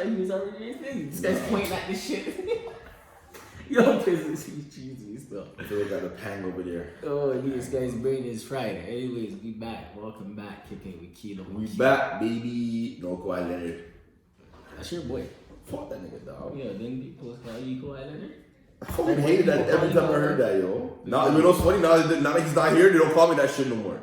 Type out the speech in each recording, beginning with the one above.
use our thing. This guy's pointing at this shit. Yo, this is cheesy stuff. I feel like I got a pang over there. Oh, this guy's brain is fried. Anyways, we back. Welcome back. Kickin with Kelo. We back, baby. No Kawhi Leonard. That's your boy. Fuck that nigga, dog. Yeah, then people call you Kawhi Leonard. I fucking hated that every time I heard that, yo. Now, you know what's funny? Now that he's not here, they don't call me that shit no more.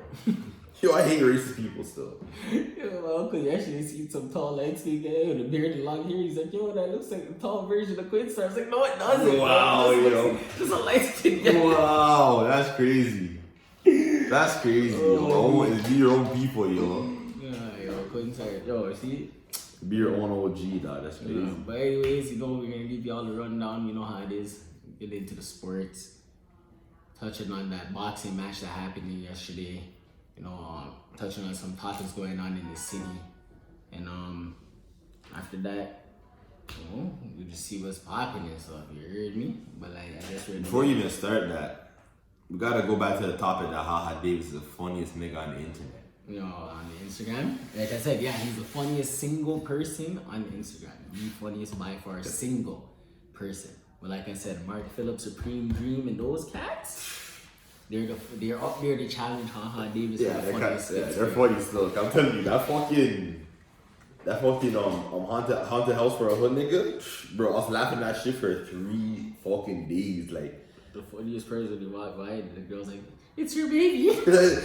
Yo, I hate racist people still. Yo, my uncle actually seen some tall legs guy with a beard and long hair. He's like, yo, that looks like a tall version of Quinstar. I was like, no, it doesn't. Wow, yo. Just a light skin guy. Wow, that's crazy. That's crazy, yo. Be your own people, yo. Yeah, yo, Quinstar. Yo, see? Be your own OG, dog. That's crazy. Yeah, but anyways, you know, we're going to give you all the rundown. You know how it is. Get into the sports. Touching on that boxing match that happened yesterday. You know, touching on some topics going on in the city. And after that, you know, we just see what's popping and stuff. You heard me? But like, I guess we're before you even start that, we gotta go back to the topic that Haha Davis is the funniest nigga on the internet. You know, on the Instagram. Like I said, yeah, he's the funniest single person on Instagram. The funniest by far single person. But like I said, Mark Phillips, Supreme Dream, and those cats. They're up there to challenge Haha Davis for the funniest. Yeah, they're funny still. I'm telling you, that fucking haunted house for a hood nigga, bro. I was laughing at that shit for 3 fucking days. Like the funniest person he walked by, and the girl's like, "It's your baby."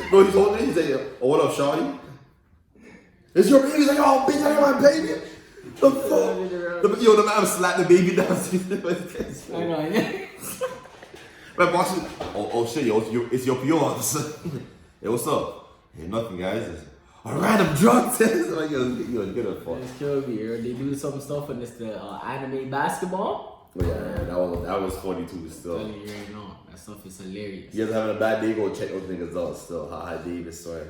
Bro, he's holding it. He's like, "Oh, what up, shawty? It's your baby." He's like, "Oh, bitch, I got my baby." The fuck? Yo, the man slapped the baby down. I know. Man, boss, oh shit, yo, it's your PO officer. Hey, what's up? Hey, nothing, guys. It's a random drug test. Like, yo, get a fuck. It's killing me. They do some stuff when it's the anime basketball. Oh, yeah, that was funny too. Still, you already know that stuff is hilarious. You guys having a bad day? Go check those niggas out. Still, Haha Davis, sorry.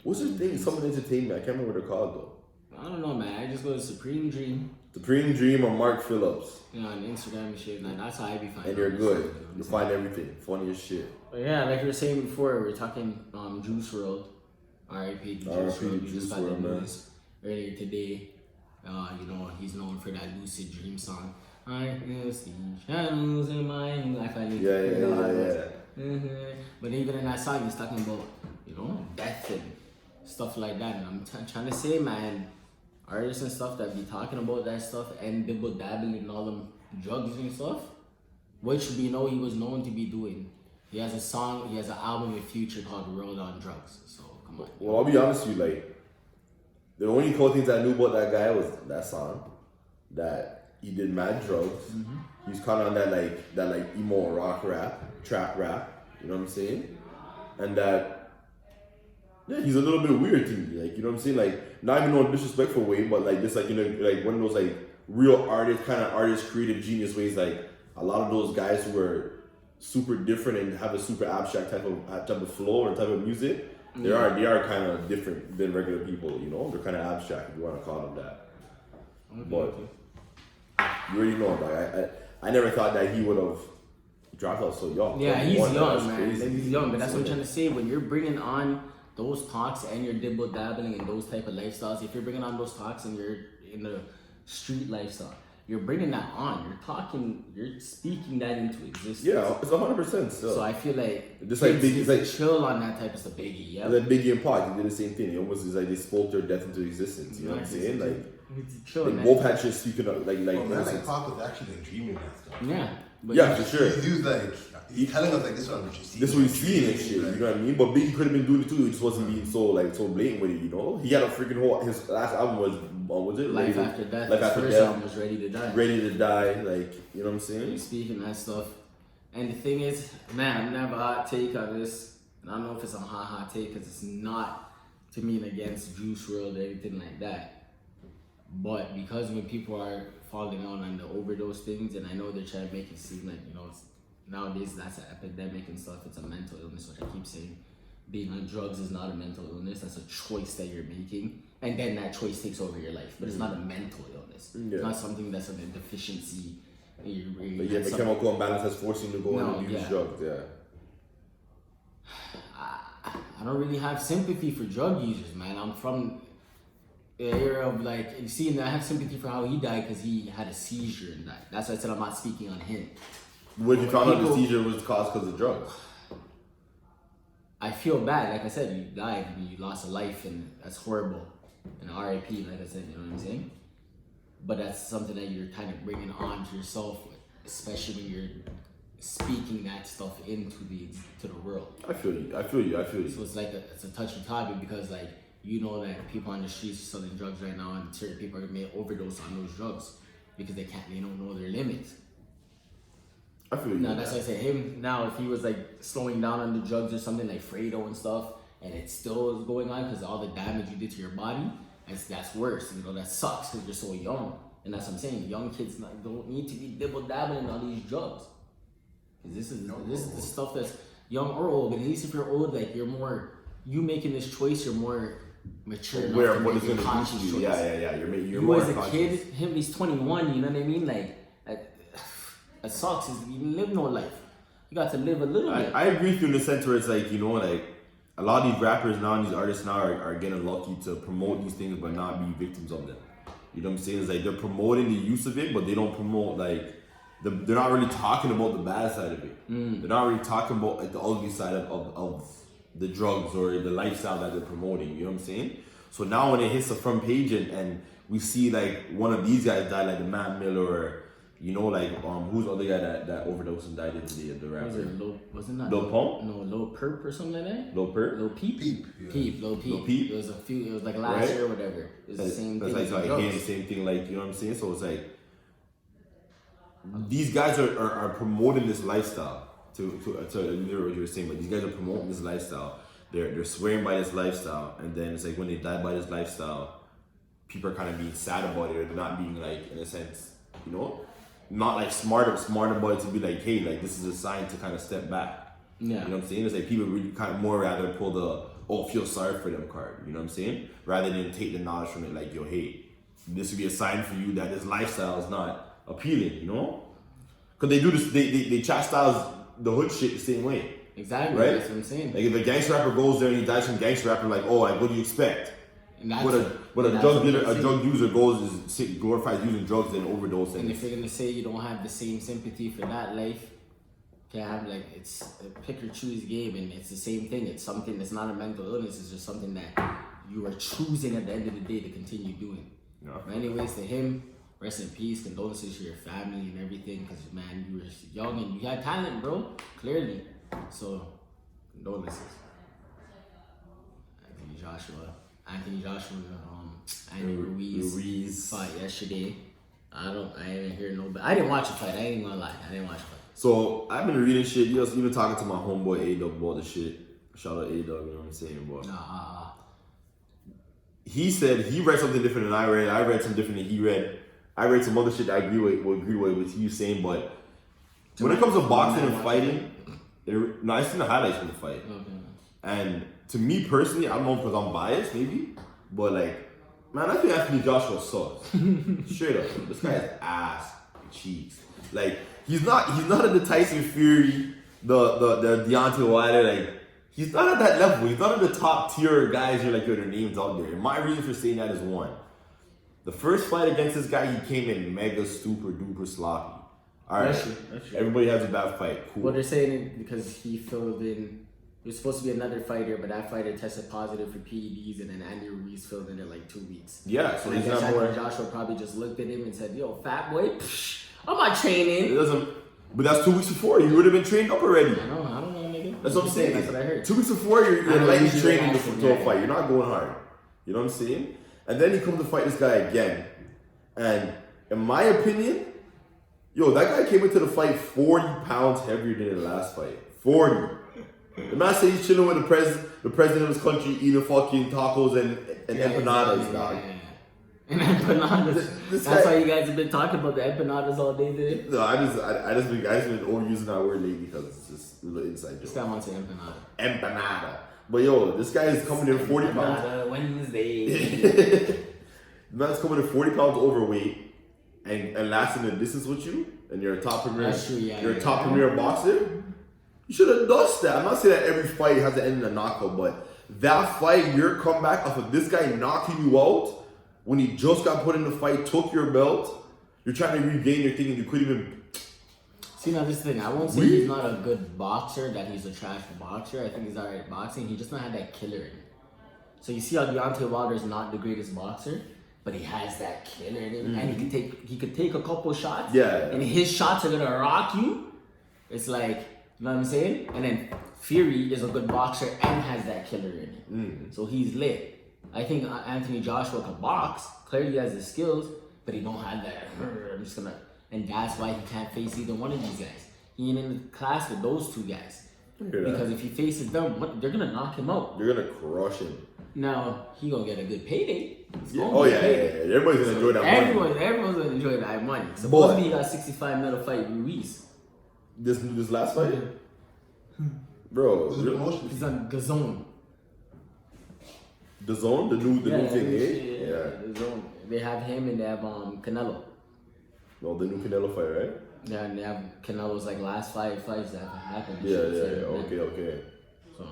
What's your thing? Something entertainment. I can't remember what they're called though. I don't know, man. I just go to Supreme Dream. Supreme Dream or Mark Phillips. You know, on Instagram and shit. Like, that's how I be finding. And you're good. You find everything. Funny as shit. But yeah, like we were saying before, we were talking Juice WRLD. R.I.P. Juice WRLD. We just got the news earlier today. You know, he's known for that Lucid Dream song. I can see shadows in my life. Yeah. But even in that song, he's talking about, you know, death and stuff like that. And I'm trying to say, man, artists and stuff that be talking about that stuff and dibble dabbling in all them drugs and stuff, which we know he was known to be doing. He has an album with Future called World on Drugs. So come on. Well, I'll be honest with you, like, the only cool things I knew about that guy was that song, that he did mad drugs. Mm-hmm. He was kind of on that emo rock rap, trap rap, you know what I'm saying? And that, yeah, he's a little bit weird to me, like, you know what I'm saying? Like, not even in a disrespectful way, but like this, like, you know, like one of those like real artist, creative genius ways. Like a lot of those guys who are super different and have a super abstract type of flow or type of music, they are kind of different than regular people. You know, they're kind of abstract if you want to call them that. But you already know, like I never thought that he would have dropped out so young. Yeah, he's young, man. He's young, but that's what I'm trying to say. When you're bringing on those talks and you're dibble dabbling in those type of lifestyles, if you're bringing on those talks and you're in the street lifestyle, you're bringing that on. You're speaking that into existence. Yeah, it's 100% still. So I feel like just like Biggie, like chill on that type of stuff. Biggie, yeah. And then Biggie and Pac, they did the same thing. It almost is like they spoke their death into existence. You know what I'm saying? Like chill, they both had shit speaking of like. Well, man, like Pac was actually like dreaming that stuff. Yeah. Yeah, for sure. He was like, he's telling us like this one what you see. This is what he's seeing and shit, you know what I mean? But Biggie could have been doing it too, he just wasn't being so blatant with it, you know? He had a freaking his last album was it? Life After Death. Life After Death. His first album was Ready to Die. Ready to Die, like, you know what I'm saying? Speaking that stuff. And the thing is, man, I'm gonna have a hot take on this. And I don't know if it's a hot take, because it's not to mean against Juice WRLD or anything like that. But because when people are falling out on the overdose things, and I know they're trying to make it seem like, you know, nowadays that's an epidemic and stuff, it's a mental illness, which I keep saying. Being on drugs is not a mental illness, that's a choice that you're making. And then that choice takes over your life, but it's not a mental illness. Yeah. It's not something that's a deficiency. But yeah, the chemical imbalance that's forcing you to go and use drugs, yeah. I don't really have sympathy for drug users, man. era of like, you see, and I have sympathy for how he died because he had a seizure and died. That's why I said I'm not speaking on him. When you found out the seizure was caused because of drugs? I feel bad. Like I said, you died and you lost a life, and that's horrible. And RIP, like I said, you know what I'm saying? But that's something that you're kind of bringing on to yourself, especially when you're speaking that stuff into the world. I feel you. So it's like it's a touchy topic because like you know that people on the streets are selling drugs right now, and certain people are gonna overdose on those drugs because they don't know their limits. I feel you. Now that's why I say him. Now if he was like slowing down on the drugs or something like Fredo and stuff, and it still is going on because all the damage you did to your body, that's worse. You know that sucks because you're so young, and that's what I'm saying. Young kids don't need to be dibble dabbling on these drugs. Because this is the stuff that's young or old. But at least if you're old, like you making this choice, you're more mature. Aware of what it's gonna do to you. Yeah. You're more as a conscious. kid, him, he's 21. You know what I mean? Like that sucks. Is you live no life. You got to live a little bit. I agree with you in the sense where it's like, you know, like a lot of these rappers now and these artists now are getting lucky to promote these things but not be victims of them. You know what I'm saying? It's like they're promoting the use of it, but they don't promote like they're not really talking about the bad side of it. They're not really talking about like the ugly side of the drugs or the lifestyle that they're promoting. You know what I'm saying? So now when it hits the front page and we see like one of these guys die, like the Matt Miller, or you know, like who's the other guy that overdosed and died today, the rapper? Wasn't that Lil Pump? No, Lil Perp or something like that. Lil Perp? Lil Peep. Lil Peep. It was like last year or whatever. It was the same thing. That's like him, same thing. Like, you know what I'm saying? So it's like these guys are promoting this lifestyle to literally what you were saying, but these guys are promoting this lifestyle. They're swearing by this lifestyle, and then it's like when they die by this lifestyle, people are kind of being sad about it, or they're not being like, in a sense, you know, not like smart about it to be like, hey, like this is a sign to kind of step back. Yeah. You know what I'm saying? It's like people really kind of more rather pull the feel sorry for them card. You know what I'm saying? Rather than take the knowledge from it, like, yo, hey, this would be a sign for you that this lifestyle is not appealing, you know? Because they do this, they chastise the hood shit the same way. Exactly, right? That's what I'm saying. Like if a gangster rapper goes there and he dies from gangster rapper, like, oh, like, what do you expect? But a drug user glorifies using drugs and overdose. And if you're gonna say you don't have the same sympathy for that life, you can have like it's a pick or choose game, and it's the same thing. It's something that's not a mental illness. It's just something that you are choosing at the end of the day to continue doing. Yeah. But anyways, to him, rest in peace. Condolences to your family and everything, because man, you were young and you had talent, bro. Clearly, so condolences. Anthony Joshua, Andy Ruiz fought yesterday. I didn't hear no, but I didn't watch the fight. I ain't gonna lie, I didn't watch the fight. So I've been reading shit. You know, even talking to my homeboy A-Dub about the shit. Shout out A-Dub, you know what I'm saying, boy. He said he read something different than I read. I read something different than he read. I read some other shit that I agree with what he was saying, but when it comes to boxing and fighting, I seen the highlights from the fight. Okay. And to me personally, I don't know because I'm biased, maybe, but like, man, I think Anthony Joshua sucks. Straight up, this guy has ass and cheeks. Like, he's not at the Tyson Fury, the Deontay Wilder. Like, he's not at that level. He's not at the top tier guys. You're like, yo, their names out there. And my reason for saying that is one. The first fight against this guy, he came in mega super duper sloppy. All right, that's true. Everybody has a bad fight. Cool. Well, they're saying because he filled in. There's supposed to be another fighter, but that fighter tested positive for PEDs, and then Andy Ruiz filled in like 2 weeks. Yeah, so he's not more. Joshua probably just looked at him and said, "Yo, fat boy, I'm not training." It doesn't. But that's 2 weeks before. You would have been trained up already. I don't know, nigga. That's what I'm saying. That's what I heard. 2 weeks before, you're lightly training to a fight. You're not going hard. You know what I'm saying? And then he comes to fight this guy again, and in my opinion, yo, that guy came into the fight 40 pounds heavier than the last fight. 40. The man said he's chilling with the president of his country, eating fucking tacos and empanadas, dog. And empanadas. That's why you guys have been talking about the empanadas all day today. No, I just been overusing that word lately because it's just a little inside joke. This guy wants an empanada. Empanada. But yo, this guy is coming in 40 pounds. Wednesday. The man's coming in 40 pounds overweight and lasting the distance with you, and you're a top premier. That's true, yeah. You're a top premier boxer. You should have dusted that. I'm not saying that every fight has to end in a knockout, but that fight, your comeback off of this guy knocking you out, when he just got put in the fight, took your belt, you're trying to regain your thing and you couldn't even... See, now this is the thing. I won't say he's not a good boxer, that he's a trash boxer. I think he's alright boxing. He just not had that killer in him. So you see how Deontay Wilder's not the greatest boxer, but he has that killer in him, and he could take a couple shots. Yeah. And his shots are gonna rock you. It's like, you know what I'm saying? And then Fury is a good boxer and has that killer in him. So he's lit. I think Anthony Joshua can box. Clearly he has the skills, but he don't have that. I'm just gonna, and that's why he can't face either one of these guys. He ain't in the class with those two guys. Because if he faces them, they're gonna knock him out. They're gonna crush him. Now he gonna get a good payday. Yeah. Everybody's gonna enjoy that money. Everyone's gonna enjoy that money. Supposedly he got 65 mil to fight Ruiz. This last fight, bro. He's on DAZN. The zone, the new thing, Yeah. DAZN. They have him and they have Canelo. No, the new Canelo fight, right? Yeah, and they have Canelo's like last 5 fights that happened. Yeah. Okay. So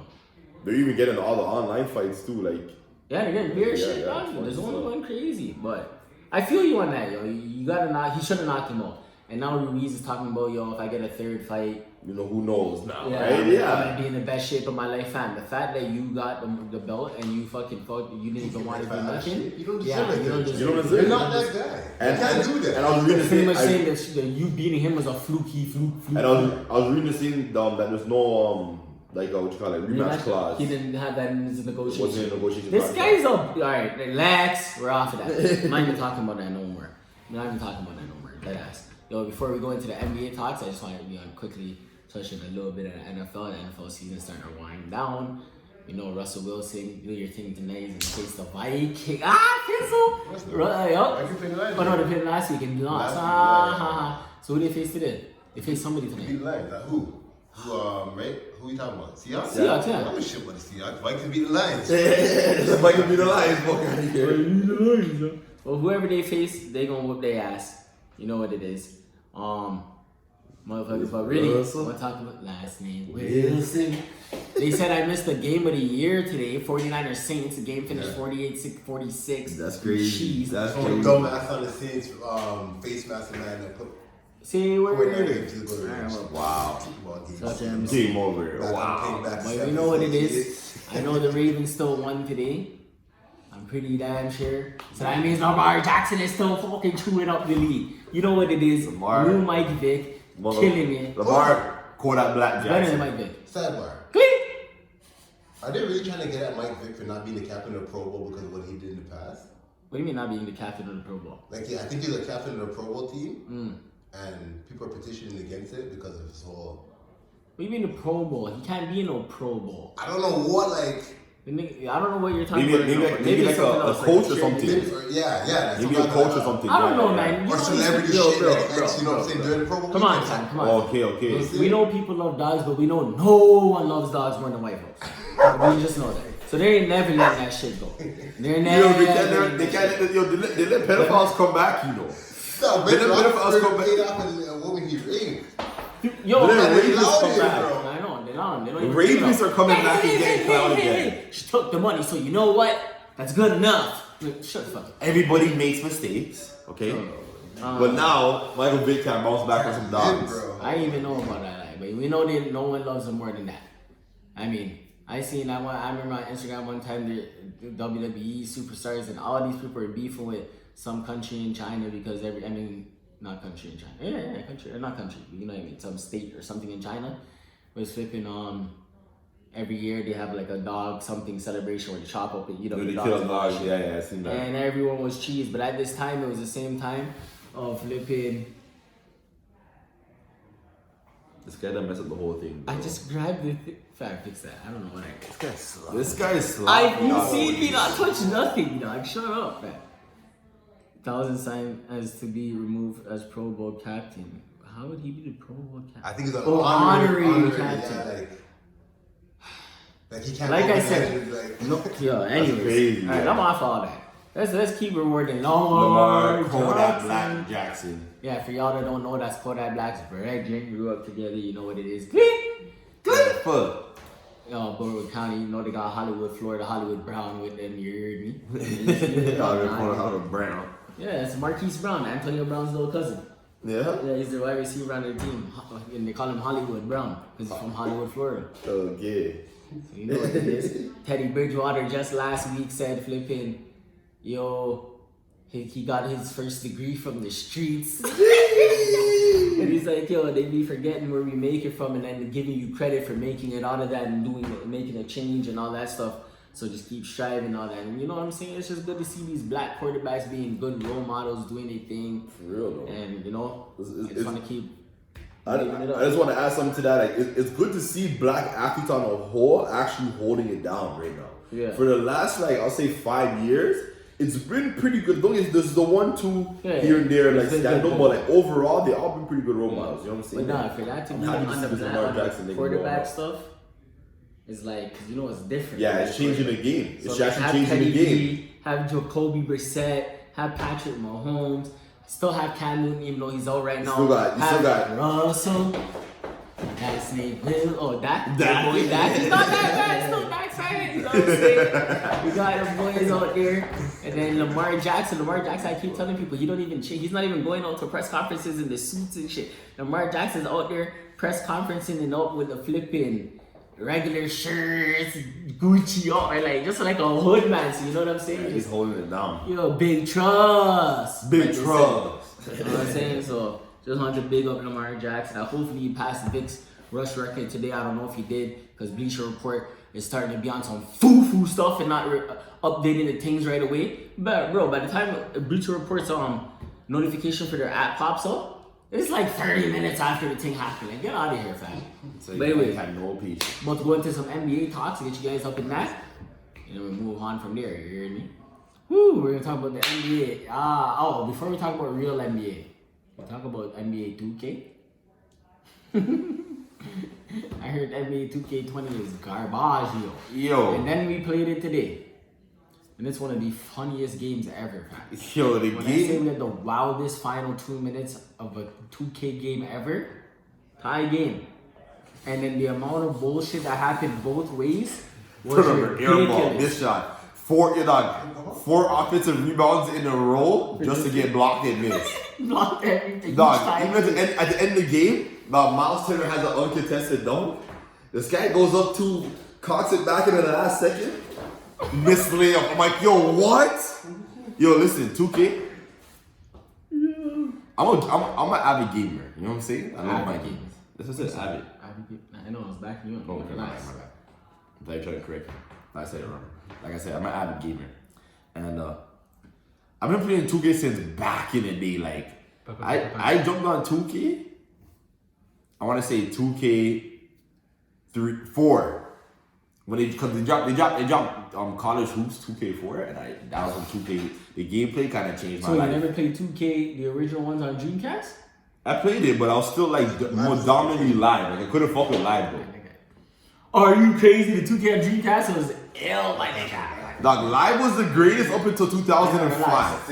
they're even getting all the online fights too, like. yeah, they're getting weird shit done. DAZN went crazy, but I feel you on that, yo. You gotta knock. He should have knocked him out. And now Ruiz is talking about, yo, if I get a third fight, you know, who knows now, right? right? Yeah. I'm gonna be in the best shape of my life, fam. The fact that you got the belt and you didn't even want to do nothing. You don't deserve it. You don't deserve it. You're not that guy. You can't do that. And I was reading pretty much saying that you beating him was a fluke. And I was reading the scene that there's no like what you call it, rematch clause. He didn't have that in his negotiation. Wasn't in negotiation. This guy's alright. Relax. We're off of that. I'm not even talking about that no more. Dead ass. Yo, before we go into the NBA talks, I just want to quickly touching a little bit of the NFL. The NFL season starting to wind down. You know, Russell Wilson, do your thing tonight. He's in face the Viking. Pencil. Right, yup. Oh no, they played last week and lost. So who they face today? They face somebody tonight. Beat the Lions. Who? Right? Who you talking about? Seahawks? Seahawks, yeah. I don't know shit about the Seahawks. Vikings beat the Lions. The Vikings beat the Lions. Fuck out of here. Well, whoever they face, they gonna whoop their ass. You know what it is. Motherfuckers, but really, we're talking about last name Wilson. They said I missed the game of the year today. 49ers Saints. The game finished 48-46. That's crazy. Jeez. That's crazy. Dumbass on the Saints face mask man that put. See where Wow. Game over. Wow. But we know what it is. I know the Ravens still won today. I'm pretty damn sure. So that means Lamar Jackson is still fucking chewing up the lead. You know what it is. New Mike Vick killing it. Lamar caught out Black Jackson. Better than Mike Vick. Sidebar. Are they really trying to get at Mike Vick for not being the captain of the Pro Bowl because of what he did in the past? What do you mean not being the captain of the Pro Bowl? Like, yeah, I think he's the captain of the Pro Bowl team, and people are petitioning against it because of his whole. What do you mean the Pro Bowl? He can't be in no Pro Bowl. I don't know what, like. I don't know what you're talking about. Maybe like a coach or something. Yeah. Maybe a coach or something. I don't know, man. Or celebrity shit. You know what I'm saying? During the Pro Bowl. Come on. Okay. We know people love dogs, but we know no one loves dogs more than white folks. We just know that. So they ain't never letting that shit go. They're never. They let pedophiles come back, you know. No, they let pedophiles come back. A woman he raped. Yo, rapists come back. I know, they don't. The rapists are coming back and getting clout again. She took the money, so you know what? That's good enough. Shut the fuck up. Everybody makes mistakes, okay? But now, Michael Vick can bounce back on some dogs. I didn't even know about that, but we know that no one loves him more than that. I mean, I seen that one. I remember on Instagram one time the WWE superstars and all these people are beefing with some country in China because not country in China. Yeah, country. Or not country, you know what I mean? Some state or something in China was flipping, every year they have like a dog something celebration where they chop up and the kill dogs. dogs. Yeah, I seen that. And everyone was cheese, but at this time, it was the same time of flipping. This guy done messed up the whole thing, bro. I just grabbed the fix that. I don't know what I did. This guy is sloppy. You see me not touch nothing, dog. Shut up, man. 1,000 signed as to be removed as Pro Bowl captain. How would he be the Pro Bowl captain? I think it's an honorary captain. Yeah, like he can't. Like I said, anyways. Crazy, all right, I'm off all that. Let's keep rewarding Lamar Kodak Black Jackson. Yeah, for y'all that don't know, that's Kodak Black's brethren. Grew up together, you know what it is. Fuck. Borough County, you know they got Hollywood, Florida, Hollywood Brown with them, you heard me? Hollywood Brown. Yeah, it's Marquise Brown, Antonio Brown's little cousin. Yeah? Yeah, he's the wide receiver on their team, and they call him Hollywood Brown, because he's from Hollywood, Florida. Okay. So you know what it is. Teddy Bridgewater just last week said, flipping, yo, he got his first degree from the streets. And he's like, yo, they be forgetting where we make it from and then giving you credit for making it out of that and making a change and all that stuff. So just keep striving and all that. And you know what I'm saying? It's just good to see these black quarterbacks being good role models, doing their thing. For real, though. And, you know, I just want to keep... I just want to add something to that. Like, it's good to see black athletes on the whole actually holding it down right now. Yeah. For the last, like, I'll say 5 years, it's been pretty good. Don't get there's the 1-2 here and there, like scandal, but like overall, they all been pretty good role models. You know what I'm saying? But nah, for that to be on the quarterback stuff, it's like, cause you know it's different. Yeah, it's changing the game. It's So actually changing the game. Have Jacoby Brissett, have Patrick Mahomes, still have Cam Newton, even though he's out right now. You still got Russell. That's name Will. Oh, that boy, that he's not that bad. Still backside. You know what I'm saying? We got them boys out there, and then Lamar Jackson. I keep telling people he don't even change. He's not even going out to press conferences in the suits and shit. Lamar Jackson's out there press conferencing and out with the flipping regular shirts, Gucci on, like just like a hood man. So you know what I'm saying? Yeah, he's holding it down. Yo, big trust. Big trust. You know what I'm saying? So just wanted to big up Lamar Jackson. Hopefully he passed Vic's rush record today. I don't know if he did, because Bleacher Report is starting to be on some foo-foo stuff and not updating the things right away. But bro, by the time Bleacher Report's notification for their app pops up, it's like 30 minutes after the thing happened. Like, get out of here, fam. So but anyway, had no peace. about to go into some NBA talks and get you guys up in that, and then we move on from there. You hear me? Woo, we're gonna talk about the NBA. Before we talk about real NBA, we'll talk about NBA 2K. I heard NBA 2K20 is garbage, yo. And then we played it today. And it's one of the funniest games ever, man. Yo, the when game. I say we had the wildest final 2 minutes of a 2K game ever, tie game. And then the amount of bullshit that happened both ways was ridiculous. This shot. Four offensive rebounds in a row just to get blocked and missed. Blocked everything. Dog, even at the end of the game, Miles Turner has an uncontested dunk. This guy goes up to, cocks it back in the last second. Missed layup. I'm like, yo, what? Yo, listen, 2K. I'm an avid gamer. You know what I'm saying? I love my games. This is it, avid. I know, I was backing you up. Oh, okay, my bad. I'm glad you tried to correct me. I said it wrong. Like I said, I'm an avid gamer. And I've been playing 2K since back in the day. Like, I jumped on 2K. I want to say 2K4. When they dropped college hoops 2K4, and that was when 2K, the gameplay kind of changed my life. So you never played 2K, the original ones on Dreamcast? I played it, but I was still like more dominantly live. Like I couldn't fuck with live though. Are you crazy? The 2K on Dreamcast was ill, my nigga. Dog, live was the greatest up until 2005.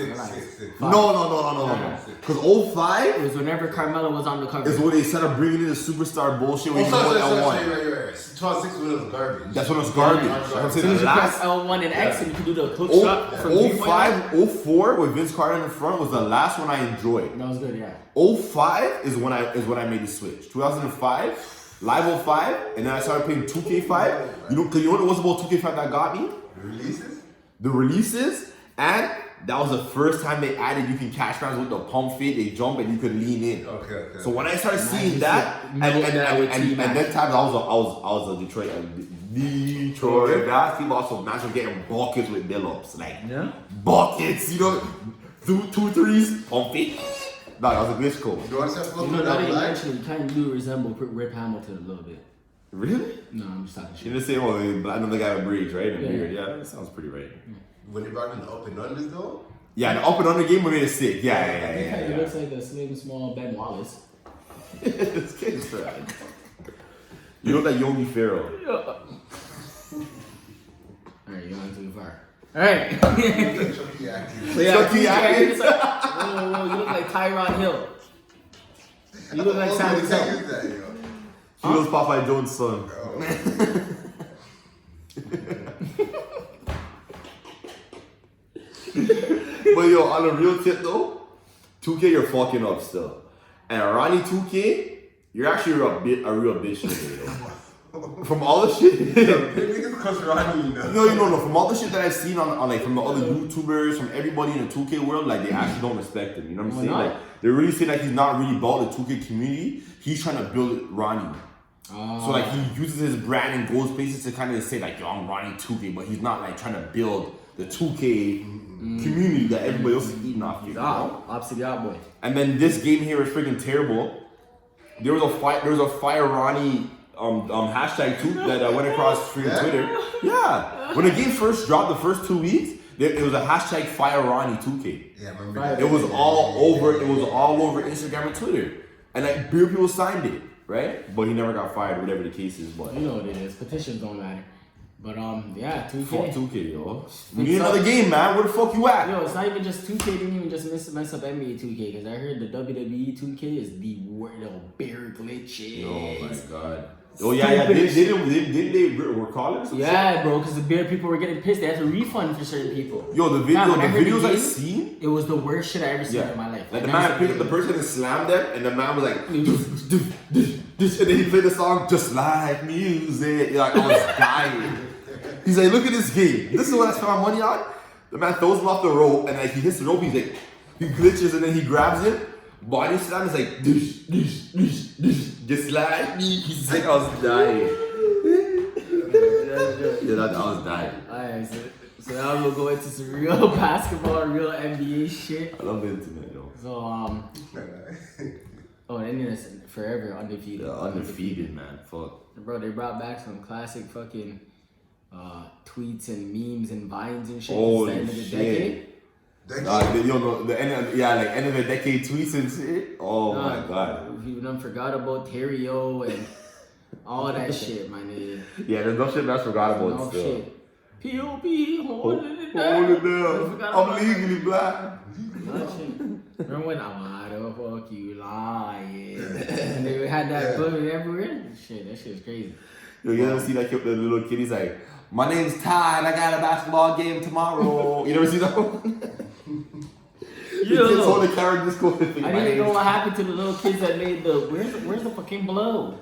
No. Because 05 it was whenever Carmelo was on the cover. is when they started bringing in the superstar bullshit when you won L1. 2006 when it was garbage. That's when it was garbage. As soon as you press L1 and X and you can do the hook shot from 05, 04 with Vince Carter in the front was the last one I enjoyed. That was good, yeah. 05 is when I made the switch. 2005, live 05, and then I started playing 2K5. You know what it was about 2K5 that got me? The releases, and that was the first time they added you can catch rounds with the pump fake, they jump and you could lean in. Okay. So when I started seeing that, and then times I was a Detroit basketball also match getting buckets with build-ups, like buckets, you know, two threes, pump fake. No, that was a glitch code. You know, now that you mention it, you kind of do resemble Rip Hamilton a little bit. Really? No, I'm just talking shit. In the same way, I know the guy with braids, right? And beard. Yeah, that sounds pretty right. When they brought in the up and unders though? Yeah, the up and under game when they sick. Yeah. It looks like a slim, small Ben Wallace. This kid's right. You look like Yogi Ferrell. Alright, you're going too far. Alright. Chucky Atkins. Chucky Atkins. Whoa, you look like Tyron Hill. You look like Sam Cassell. He was Popeye Jones' son. But yo, on a real tip though, 2K you're fucking up still. And Ronnie 2K, you're actually a real bitch nigga, yo. From all the shit. Niggas cuss Ronnie, you know. No. From all the shit that I've seen on like from the other YouTubers, from everybody in the 2K world, like they actually don't respect him. You know what I'm saying? Like they really say like he's not really about the 2K community. He's trying to build Ronnie. So like he uses his brand and goes places to kind of say like, yo, I'm Ronnie 2K, but he's not like trying to build the 2K community that everybody else is eating off. Opposite y'all boy. And then this game here is freaking terrible. There was a fire Ronnie hashtag too that went across freaking Twitter. Yeah, when the game first dropped, the first 2 weeks, it was a hashtag fire Ronnie 2K. Yeah, I remember that. It was all over. It was all over Instagram and Twitter, and like beer people signed it, right? But he never got fired, whatever the case is. But you know what it is. Petitions don't matter. But yeah, 2K. Fuck 2K, yo. We need another game, man. Where the fuck you at? Yo, it's not even just 2K. Didn't even just mess up NBA 2K because I heard the WWE 2K is the bear glitches. Oh my god. Oh yeah. Didn't they recall it? Yeah, bro. Because the bear people were getting pissed. They had to refund for certain people. Yo, the videos I seen, it was the worst shit I ever seen in my life. Like the man picked up the person and slammed them, and the man was like, and then he played the song just like music. Like I was dying. He's like, look at this game. This is what I spent my money on. The man throws him off the rope, and like he hits the rope. He's like, he glitches, and then he grabs it. Body slam is like, just like me. He's like, I was dying. I was dying. Alright, so now we'll go into some real basketball, real NBA shit. I love the internet, yo. So the internet's forever undefeated. Yeah, undefeated, man. Fuck. Bro, they brought back some classic fucking tweets and memes and vines and shit. Holy since the end of the shit. decade. Like end of the decade tweets and shit. Oh my god. People done forgot about Terrio and all that shit, my nigga. Yeah, there's no shit that's forgot about No still. shit. P.O.P. holding it Hold it down. down. I'm legally black. No shit. Remember when why the fuck you lying? And they had that button everywhere? Shit, that shit's crazy. Yo, you ever see that kid, the little kid? He's like, my name's Ty and I got a basketball game tomorrow. You never see that one? Yo, the character just go, I didn't even know what happened to the little kids that made the where's the fucking blow?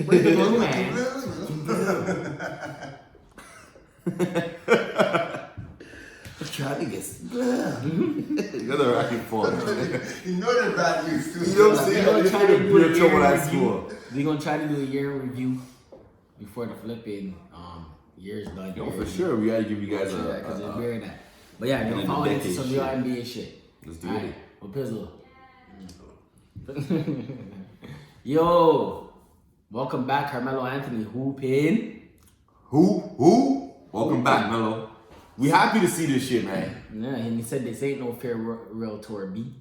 Where's the blue man? I'm trying to get you're the actually fun. You know they're bad news too. You know what I'm saying? We're gonna try to do a year in review. school. We're gonna try to do a year in review before the flipping year's done. Yo, for sure, we gotta give you guys because it's weird that. But yeah, we're gonna follow into some real NBA shit. Let's do Alright, it. well, Pizzle. Yo, welcome back, Carmelo Anthony hooping. Who? Welcome back, Melo. We happy to see this shit, man. Yeah, and he said this ain't no farewell tour, B.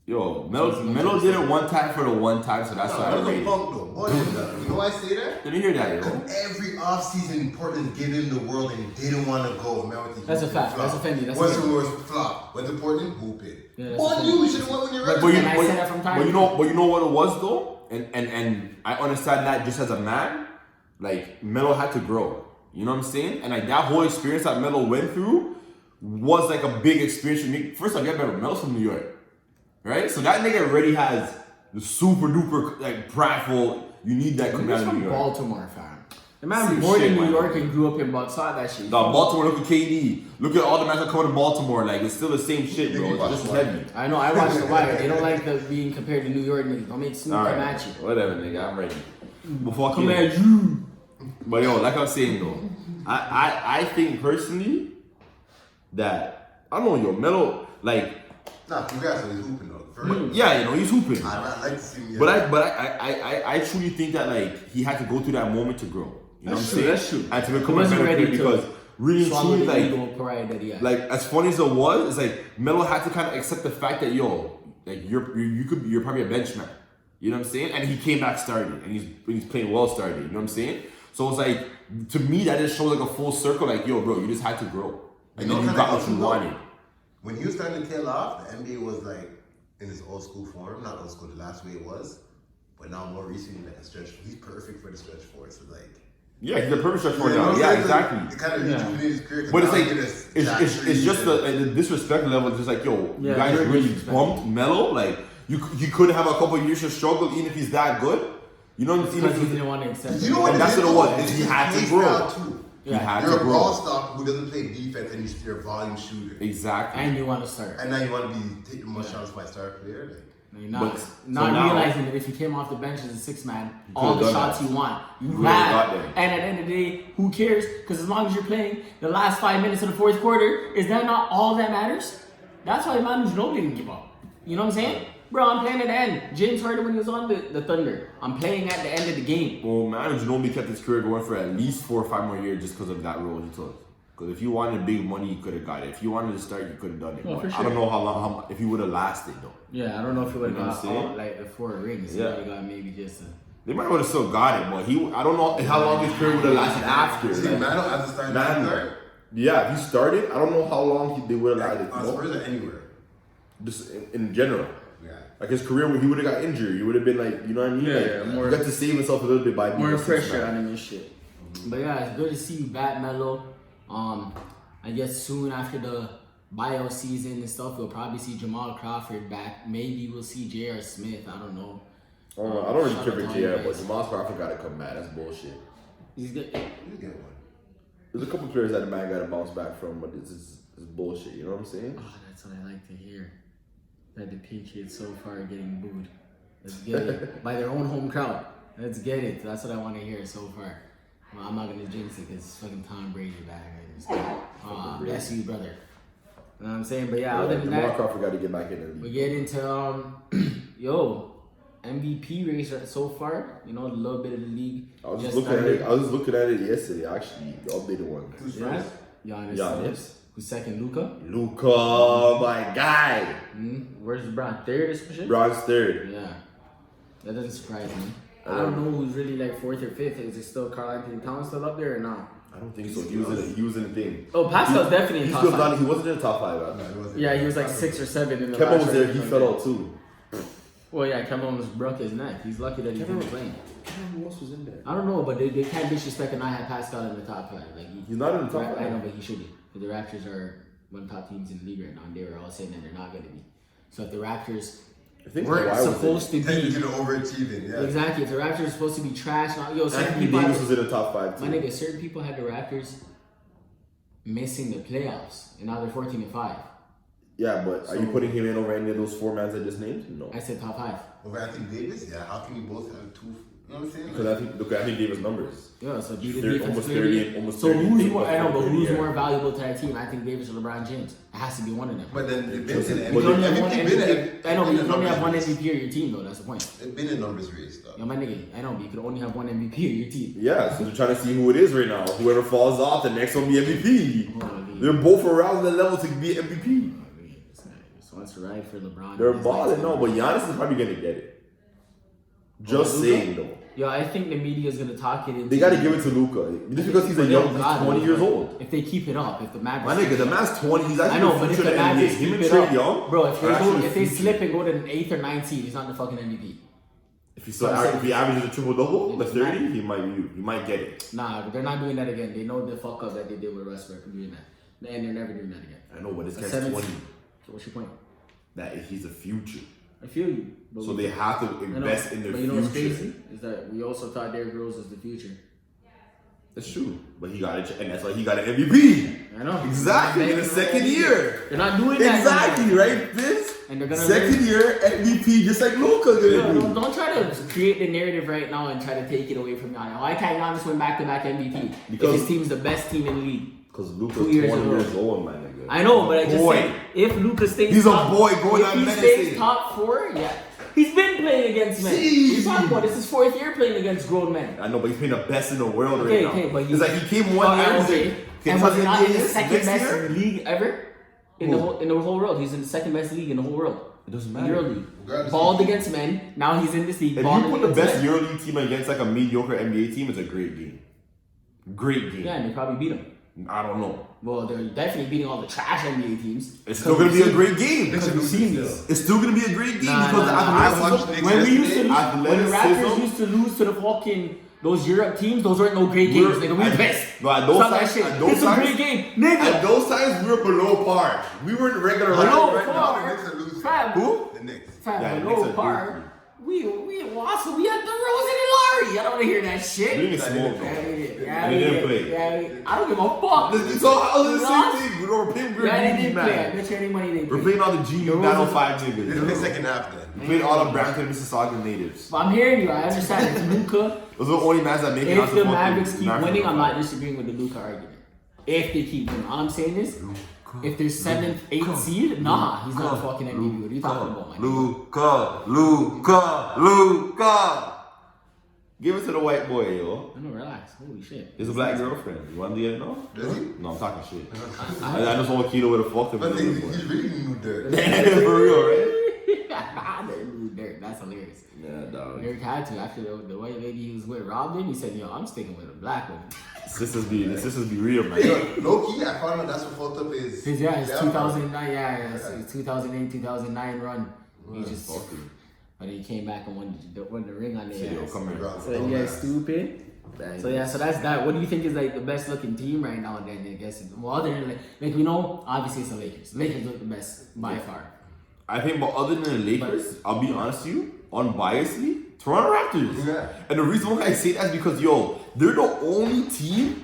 Yo, Melo did it one time for the one time, so that's why I That was a rated it. funk though. What is that? You know why I say that? Didn't hear that, yo. Every offseason, Portland gave him the world and he didn't want to go. Man, That's a fact. That's a Fendi. That's Western a was flop. Went to Portland, hoop it. Yeah, that's What a you should have went when you're ready. But you, And I said that from time but you to know, but you know what it was though, and I understand that just as a man, like Melo had to grow. You know what I'm saying? And like that whole experience that Melo went through was like a big experience for me. First off, you gotta remember Melo's from New York, right? So that nigga already has the super duper like prideful. You need that coming out He's of from New York. Baltimore, fam. The man Same born shit, in New man. York and grew up in Baltimore. Saw that shit. No, Baltimore, look at KD. Look at all the matches that come to Baltimore. Like, it's still the same shit, bro. It's just heavy. I know, I watched The Wire. They don't like the being compared to New York niggas. Don't make Snoop All come right. at you. Whatever, nigga. I'm ready. Before Come at you. But yo, like I was saying though, I think personally that I don't know, yo, Melo, like, Nah, congrats on his hooping though. For real. yeah, you know, he's hooping. I'd like to see him. But I truly think that like he had to go through that moment to grow. You know what I'm saying? That's true. And to become He a wasn't better ready player to because really swallow truly the like ego pride that he had. like as funny as it was, it's like Melo had to kind of accept the fact that yo, like you're probably a bench man. You know what I'm saying? And he came back starting, and he's playing well starting. You know what I'm saying? So it's like to me that just shows like a full circle. Like yo, bro, you just had to grow, and then you got what you wanted. When he was starting to tail off, the NBA was like in his old school form, not old school, the last way it was. But now more recently, like a stretch, he's perfect for the stretch four. So like, Yeah, he's a perfect stretch four You now. know what I'm Yeah, saying? exactly. It kind of rejuvenated his career. But it's now like he gets it's just the disrespect level. It's just like, yo, you Yeah, guys very really disrespectful. bumped Melo. Like you could have a couple of years to struggle even if he's that good. You know, even Because if he he's, didn't want to accept You know what? And that's it is, what it was, though? is he It's had to his grow. style, too. he had You're to a ball grow. stopper who doesn't play defense and you're a volume shooter. Exactly. and you want to start. And now you want to be taking more shots by star player. Like, You're not, But- not so now- realizing that if you came off the bench as a six man, all the done shots that. you want, you could've got have. them. And at the end of the day, who cares? Because as long as you're playing the last 5 minutes of the fourth quarter, is that not all that matters? That's why Manu Ginobili didn't give up. You know what I'm saying? Bro, I'm playing at the end. James Harden when he was on the Thunder. I'm playing at the end of the game. Well, man, Ginobili kept his career going for at least 4 or 5 more years just because of that role he took. Because if you wanted big money, you could have got it. If you wanted to start, you could have done it. Oh, But for I don't sure. know how long, if he would have lasted though. Yeah, I don't know if he would You know have what got I'm saying? all, like the 4 rings. Yeah. He would have got maybe just a... They might have still got it, but I don't know how long his career would have lasted after. see, Like, Manu as a starting Man, guard, yeah, if he started, I don't know how long they would have lasted. on Spurs or anywhere. Just in general. Yeah. Like his career, he would have got injured. He would have been like, you know what I mean? Yeah, like, yeah, more- he got to save himself a little bit by being More a six pressure man. on him and shit. But yeah, it's good to see you back, Melo. I guess soon after the bio season and stuff, we'll probably see Jamal Crawford back. Maybe we'll see J.R. Smith. I don't know. I don't really Shout care out for to all JR, you but guys. Jamal Crawford got to come back. That's bullshit. He's good. You get one. There's a couple players that the man got to bounce back from, but this is bullshit. You know what I'm saying? Oh, that's what I like to hear. That the Patriots so far are getting booed. Let's get it. By their own home crowd. Let's get it. That's what I want to hear so far. Well, I'm not going to jinx it because it's fucking Tom Brady back. Bless you, brother. You know what I'm saying? But yeah, other than Jamal that, Crawford got to get back in the we league. get into, MVP race so far. You know, a little bit of the league. I was just looking at it. I was just looking at it yesterday. Actually, the updated one. Who's Yeah. first? Giannis. Who's second? Luka. Luka, my guy. Where's LeBron? Third or some shit? Bron's third. Yeah. That doesn't surprise me. I don't know who's really like fourth or fifth. Is it still Karl Anthony Towns still up there or not? I don't think so. He was in the thing. Oh, Pascal's definitely in He top still five. not. He wasn't in the top 5. No, it wasn't. Yeah, he was like 6 or 7 in the Kemba last was there. round. He fell out too. Well, yeah, Kemba almost broke his neck. He's lucky that he didn't play. Who else was in there? I don't know, but they can't disrespect and I had Pascal in the top 5. Like He's not in the top I know, 5. but he should be. The Raptors are one of the top teams in the league right now, and they were all saying that they're not going to be. So if the Raptors I think weren't Kawhi was in supposed to Tended be to the overachieving, yeah. exactly, if the Raptors are supposed to be trash, certain Anthony people. Davis was in the top 5 My too. nigga, certain people had the Raptors missing the playoffs, and now they're 14-5. Yeah, but are you putting him in over any of those 4 mans I just named? No. I said top 5. Over Anthony Davis, yeah. How can you both have two? You know what I'm saying? Because I think look at Anthony Davis numbers. Yeah, so be the 30, defense almost player. 30, almost So 30, who's think more? about I know, but 30, who's yeah. more valuable to that team? I think Davis or LeBron James. It has to be one of them. But then they've been Just- in the but You can only have MVP. one They've been MVP. I know, but in you the can only have one numbers race. MVP of your team, though. That's the point. They've been in numbers race, though. Yo, my nigga, I know, but you can only have one MVP of your team. Yeah, so they're trying to see who it is right now. Whoever falls off, the next one be MVP. Holy. They're both around the level to be MVP. So wants to ride for LeBron. They're He's balling, like- no, but Giannis is probably gonna get it. Just Luka? saying though. Yo, I think the media is gonna talk it into. They gotta give it to Luka. Just because he's a young, he's 20 years old. If they keep it up, if the Mavericks. My nigga, the man's 20, he's I actually know, the but if future the of the NBA. Mavericks Him keep and it Trae up, Young, bro, if are actually they the slip future. and go to an 8th or 9th seed, he's not the fucking MVP. If he averages a triple double, the It's 30, not- he might get it. Nah, they're not doing that again. They know the fuck up that they did with Westbrook and doing that, and they're never doing that again. I know, but this A guy's 17 20. So what's your point? That he's the future. I feel you. But So we- they have to I know, invest in their but you know what's future. crazy is that we also thought Derrick Rose was the future. That's true, but he got it, and that's why he got an MVP. I know Exactly in the second year. They're not doing that. Exactly, anymore. right, Vince? And they're gonna Second year MVP, just like Luka Yo, gonna do. don't try to create the narrative right now and try to take it away from Giannis. Why can't Giannis win back-to-back MVP? Because- if his team's the best team in the league. Because Luka's 2 20 years ago. years old, my nigga. I know, but I just Boy. said if Luka stays He's a top, boy going if on he menacing. stays top 4, yeah. He's been playing against men. Jeez. What you talking about? This is 4th year playing against grown men. I know, but he's playing the best in the world Okay, right now. okay, but It's like he came 1 year and okay. said, And was he not in the this second next best year? league ever? In Who? the whole world. He's in the second best league in the whole world. It doesn't Euro matter. League. Regardless. Balled against men. Now he's in this league. If balling you put the against best men. EuroLeague team against like a mediocre NBA team, it's a great game. Great game. Yeah, and they probably beat him. I don't know. Well, they're definitely beating all the trash NBA teams. It's still gonna be a great game. Because we've seen these. It's still gonna be a great game Nah, because nah, the nah. I watched athleticism. Knicks When we used to yesterday. lose, when the Raptors Athleticism. used to lose to the fucking Those Europe teams, those weren't no great games, nigga. We pissed. No, at those Stop times, that shit. at those It's a times, great game, nigga. At those times, we were below par. We weren't regular Below right par. now. The Knicks are losing. Fam, Who? The Knicks. fam, Yeah, below Knicks are par. We lost. We had the Rosen and Larry. I don't want to hear that We shit. didn't smoke Yeah, though. we did. We Yeah, we didn't did. play. Yeah, I don't give a fuck. So how is the Lost? same thing? We were playing. We were Yeah, they GD, did play. I man. bet you any money they We're played. playing all the G The 905 They didn't play niggas. second half then. We played all of Brampton, Mississauga natives. But I'm hearing you. I understand. It's Luka. Those are the only mans that make it out If to the fucking Mavericks keep National winning, I'm not Finals. disagreeing with the Luka argument. If they keep winning, all I'm saying is, if they're 7th, 8th seed, nah, he's not a fucking MVP. What are you talking about, man? Luka. Give it to the white boy, yo. No, relax. Holy shit. It's a black girlfriend. You want to know? Does he? No, I'm talking shit. I just want Kelo with a fuck him. But he's really new dirt. For real, right? That's hilarious. Yeah, dog. Eric had to after the white lady he was with robbed him. He said, "Yo, I'm sticking with a black one." Sisters be real, man. Low key, I found out that's what fucked up his. His 2009, his Yeah. 2008, 2009 run. He Well, just, fuck you. but he came back and won the ring on the Yo, ass. come here. So yeah, stupid. So yeah, so that's that. What do you think is like the best looking team right now? Then I guess, well, other than like we know, obviously it's the Lakers. Lakers look the best by far. I think, but other than the Lakers, I'll be honest with you, unbiasedly, Toronto Raptors. Yeah. And the reason why I say that is because, yo, they're the only team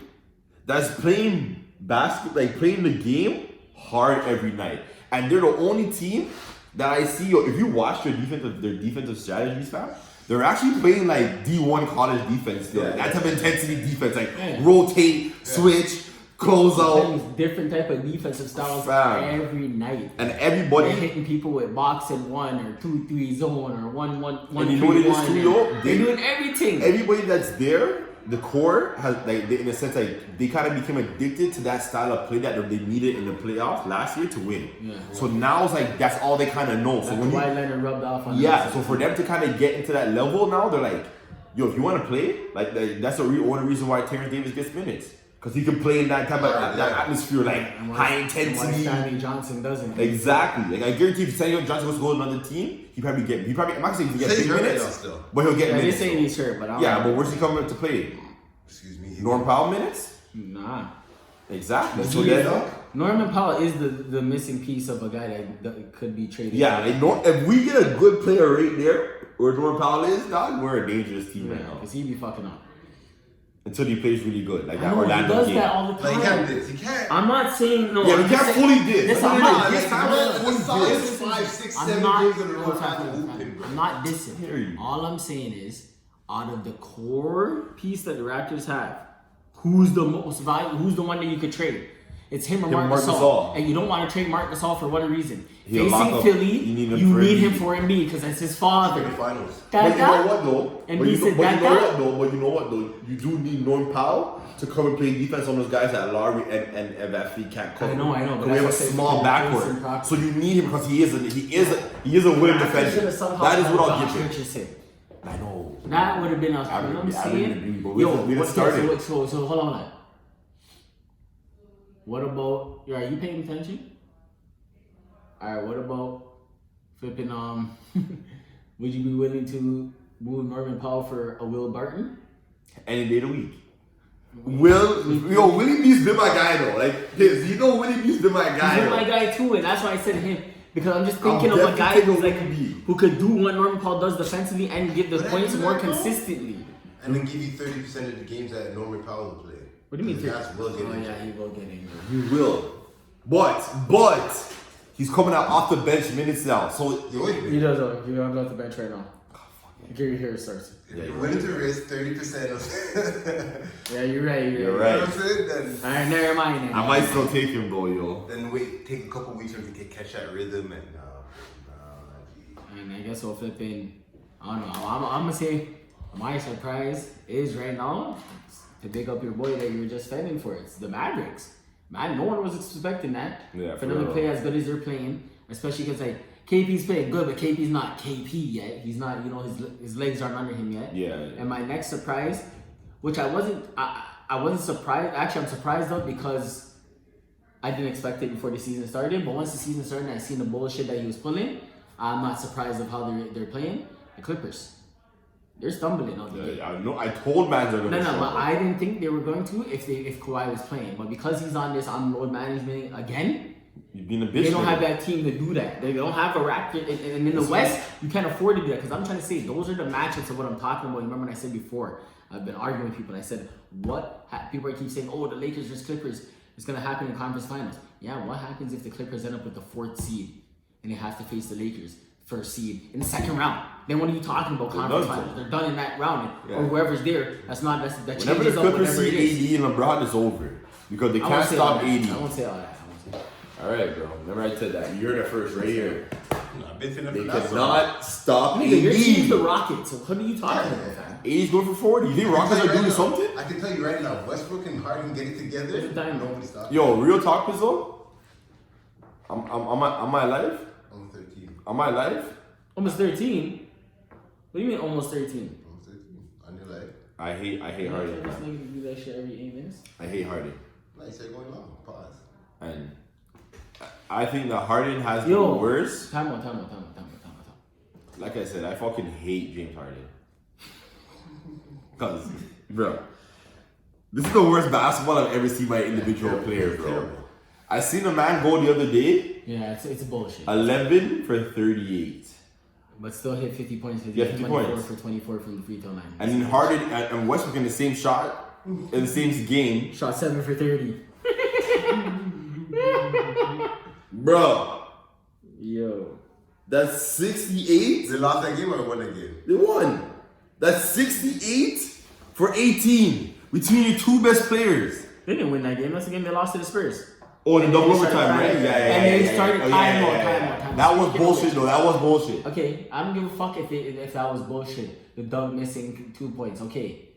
that's playing basketball, like playing the game hard every night. And they're the only team that I see, yo, if you watch their defensive strategies, fam, they're actually playing like D1 college defense still. Yeah. That type of intensity defense, like rotate, switch, close out. Different type of defensive styles Fam. every night. And everybody... They're hitting people with box and 1 or 2-3 zone or 1-1-1. And you know what it is too, yo? They're doing everything. Everybody that's there, the core has like they, in a sense like they kind of became addicted to that style of play that they needed in the playoffs last year to win. Yeah. So now it's like that's all they kind of know. So Like when the you, white liner rubbed off on yeah, us. so for them to kind of get into that level now, they're like, yo, if you want to play, like that's the only reason why Terrence Davis gets minutes. Because he can play in that type of that atmosphere, like And why- high and why intensity. Stanley Johnson doesn't. Exactly. Like I guarantee if Stanley Johnson was to go to another team, I'm not saying he get Say big he's hurt minutes, now still. but he'll get Yeah, they minutes. say though. he's hurt, but I don't Yeah, know. but where's he coming to play? Excuse me. Norm Powell minutes? Nah. Exactly. Is So he then, enough? Norman Powell is the missing piece of a guy that could be traded. yeah, like, if we get a good player right there, where Norm Powell is, dog, we're a dangerous team right now. because he be fucking up. Until he plays really good, like I that know, he Orlando does game. that all the Like time. he can't this. He can't. I'm not saying no. Yeah, I'm we just can't saying- fully did. This That's I'm what not. it is. This This I'm time not. it's fully solid did. 5, 6, I'm 7 not. games in a row. no, I have to fam, hoop fam. him, bro. I'm not dissing. Hear you. All I'm saying is, out of the core piece that the Raptors have, who's the most valuable? Who's the one that you could trade? It's him or Marc Marc Gasol. Gasol. And you don't want to trade Marc Gasol for one reason. He'll lock Facing up. Philly, You need you him for need him Embiid. for Embiid because that's his father. In the finals. But you know That- what though? And But he you know said that- But you know what though? You do need Norm Powell to come and play defense on those guys that Lowry and FFE can't cover. I know, but Because we have a that's what I small said, backcourt, Jason Crockett. so you need him because he is a winning defender. That is what I'll give him. Richardson. I know. That would have been a. I You know what I'm really saying? agree, but we Yo, didn't what's start that? it. So hold on. What about? Are you paying attention? All right. What about flipping? Would you be willing to move Norman Powell for a Will Barton? Any day of the week. Willie B's been my guy though. Like, you know, Willie B's been my guy. He's though. my guy too, and that's why I said him because I'm just I'll thinking of a definitely guy take a who's like Willie B. who could do what Norman Powell does defensively and get the But points I do more that, bro. consistently. And then give you 30% of the games that Norman Powell will play. What do you mean? That's Will getting Oh yeah, he will get in. He will. But he's coming out off the bench minutes now. So He always He been. does. He's on the bench right now. Here it starts. If you're willing to risk 30% of. Yeah, you're right. You're You know right. what I'm saying? Then, All right, never mind. Then. I might still take him though, yo. then wait, take a couple weeks for him to catch that rhythm and. And I guess we'll flip in. I don't know. I'm gonna say my surprise is right now to pick up your boy that you were just fending for. It's the Mavericks. Man, no one was expecting that. Yeah, for for them to real. play as good as they're playing, especially because like KP's playing good, but KP's not KP yet. He's not. You know, his legs aren't under him yet. Yeah. And my next surprise, which I wasn't surprised. Actually, I'm surprised though because I didn't expect it before the season started. But once the season started, and I seen the bullshit that he was pulling. I'm not surprised of how they're playing. The Clippers. They're stumbling out the gate. I know. I told man they're going to No, but I didn't think they were going to if Kawhi was playing. But because he's on this on-road management again, you've been a bitch. They don't have that team to do that. They don't have a racket. And in the West, you can't afford to do that. Because I'm trying to say, those are the matchups of what I'm talking about. Remember when I said before, I've been arguing with people. And I said, people keep saying, oh, the Lakers versus Clippers. It's going to happen in conference finals. Yeah, what happens if the Clippers end up with the 4th seed and they have to face the Lakers 1st seed in the 2nd round? Then what are you talking about? Conference finals. They're done in that round. Yeah. Or whoever's there, that Whenever changes the up Clippers whatever it is. see AD and LeBron, it's over. Because they can't stop AD. I won't say all that. All right, bro. Remember I said that. You heard it first right here. They cannot stop AD. Your team's the Rockets. So what are you talking about, fam? AD's going for 40. You think Rockets are doing something? I can tell you right now, Westbrook and Harden get it together. Nobody stops. Yo, real talk, Pizzo. Am I live? I'm 13. Am I live? Almost 13? What do you mean almost 13? I'm 13. On your life. I hate Harden. This nigga do that shit every 8 minutes. I hate Harden. Nice, you're going long. Pause. And I think that Harden has the worst. Time out. Like I said, I fucking hate James Harden. Cause, bro, this is the worst basketball I've ever seen by an individual player, bro. I seen a man go the other day. Yeah, it's bullshit. 11 for 38. But still hit 50 points. Yeah, 50 points. For 24 from the free throw line. And then Harden and Westbrook in the same shot, in the same game. Shot 7 for 30. Bro. Yo. That's 68. They lost that game or won that game? They won. That's 68 for 18 between your 2 best players. They didn't win that game. That's the game they lost to the Spurs. Oh, the double overtime, right? Yeah. And they started time out. That was bullshit, though. That was bullshit. Okay, I don't give a fuck if that was bullshit. The Doug missing 2 points. Okay.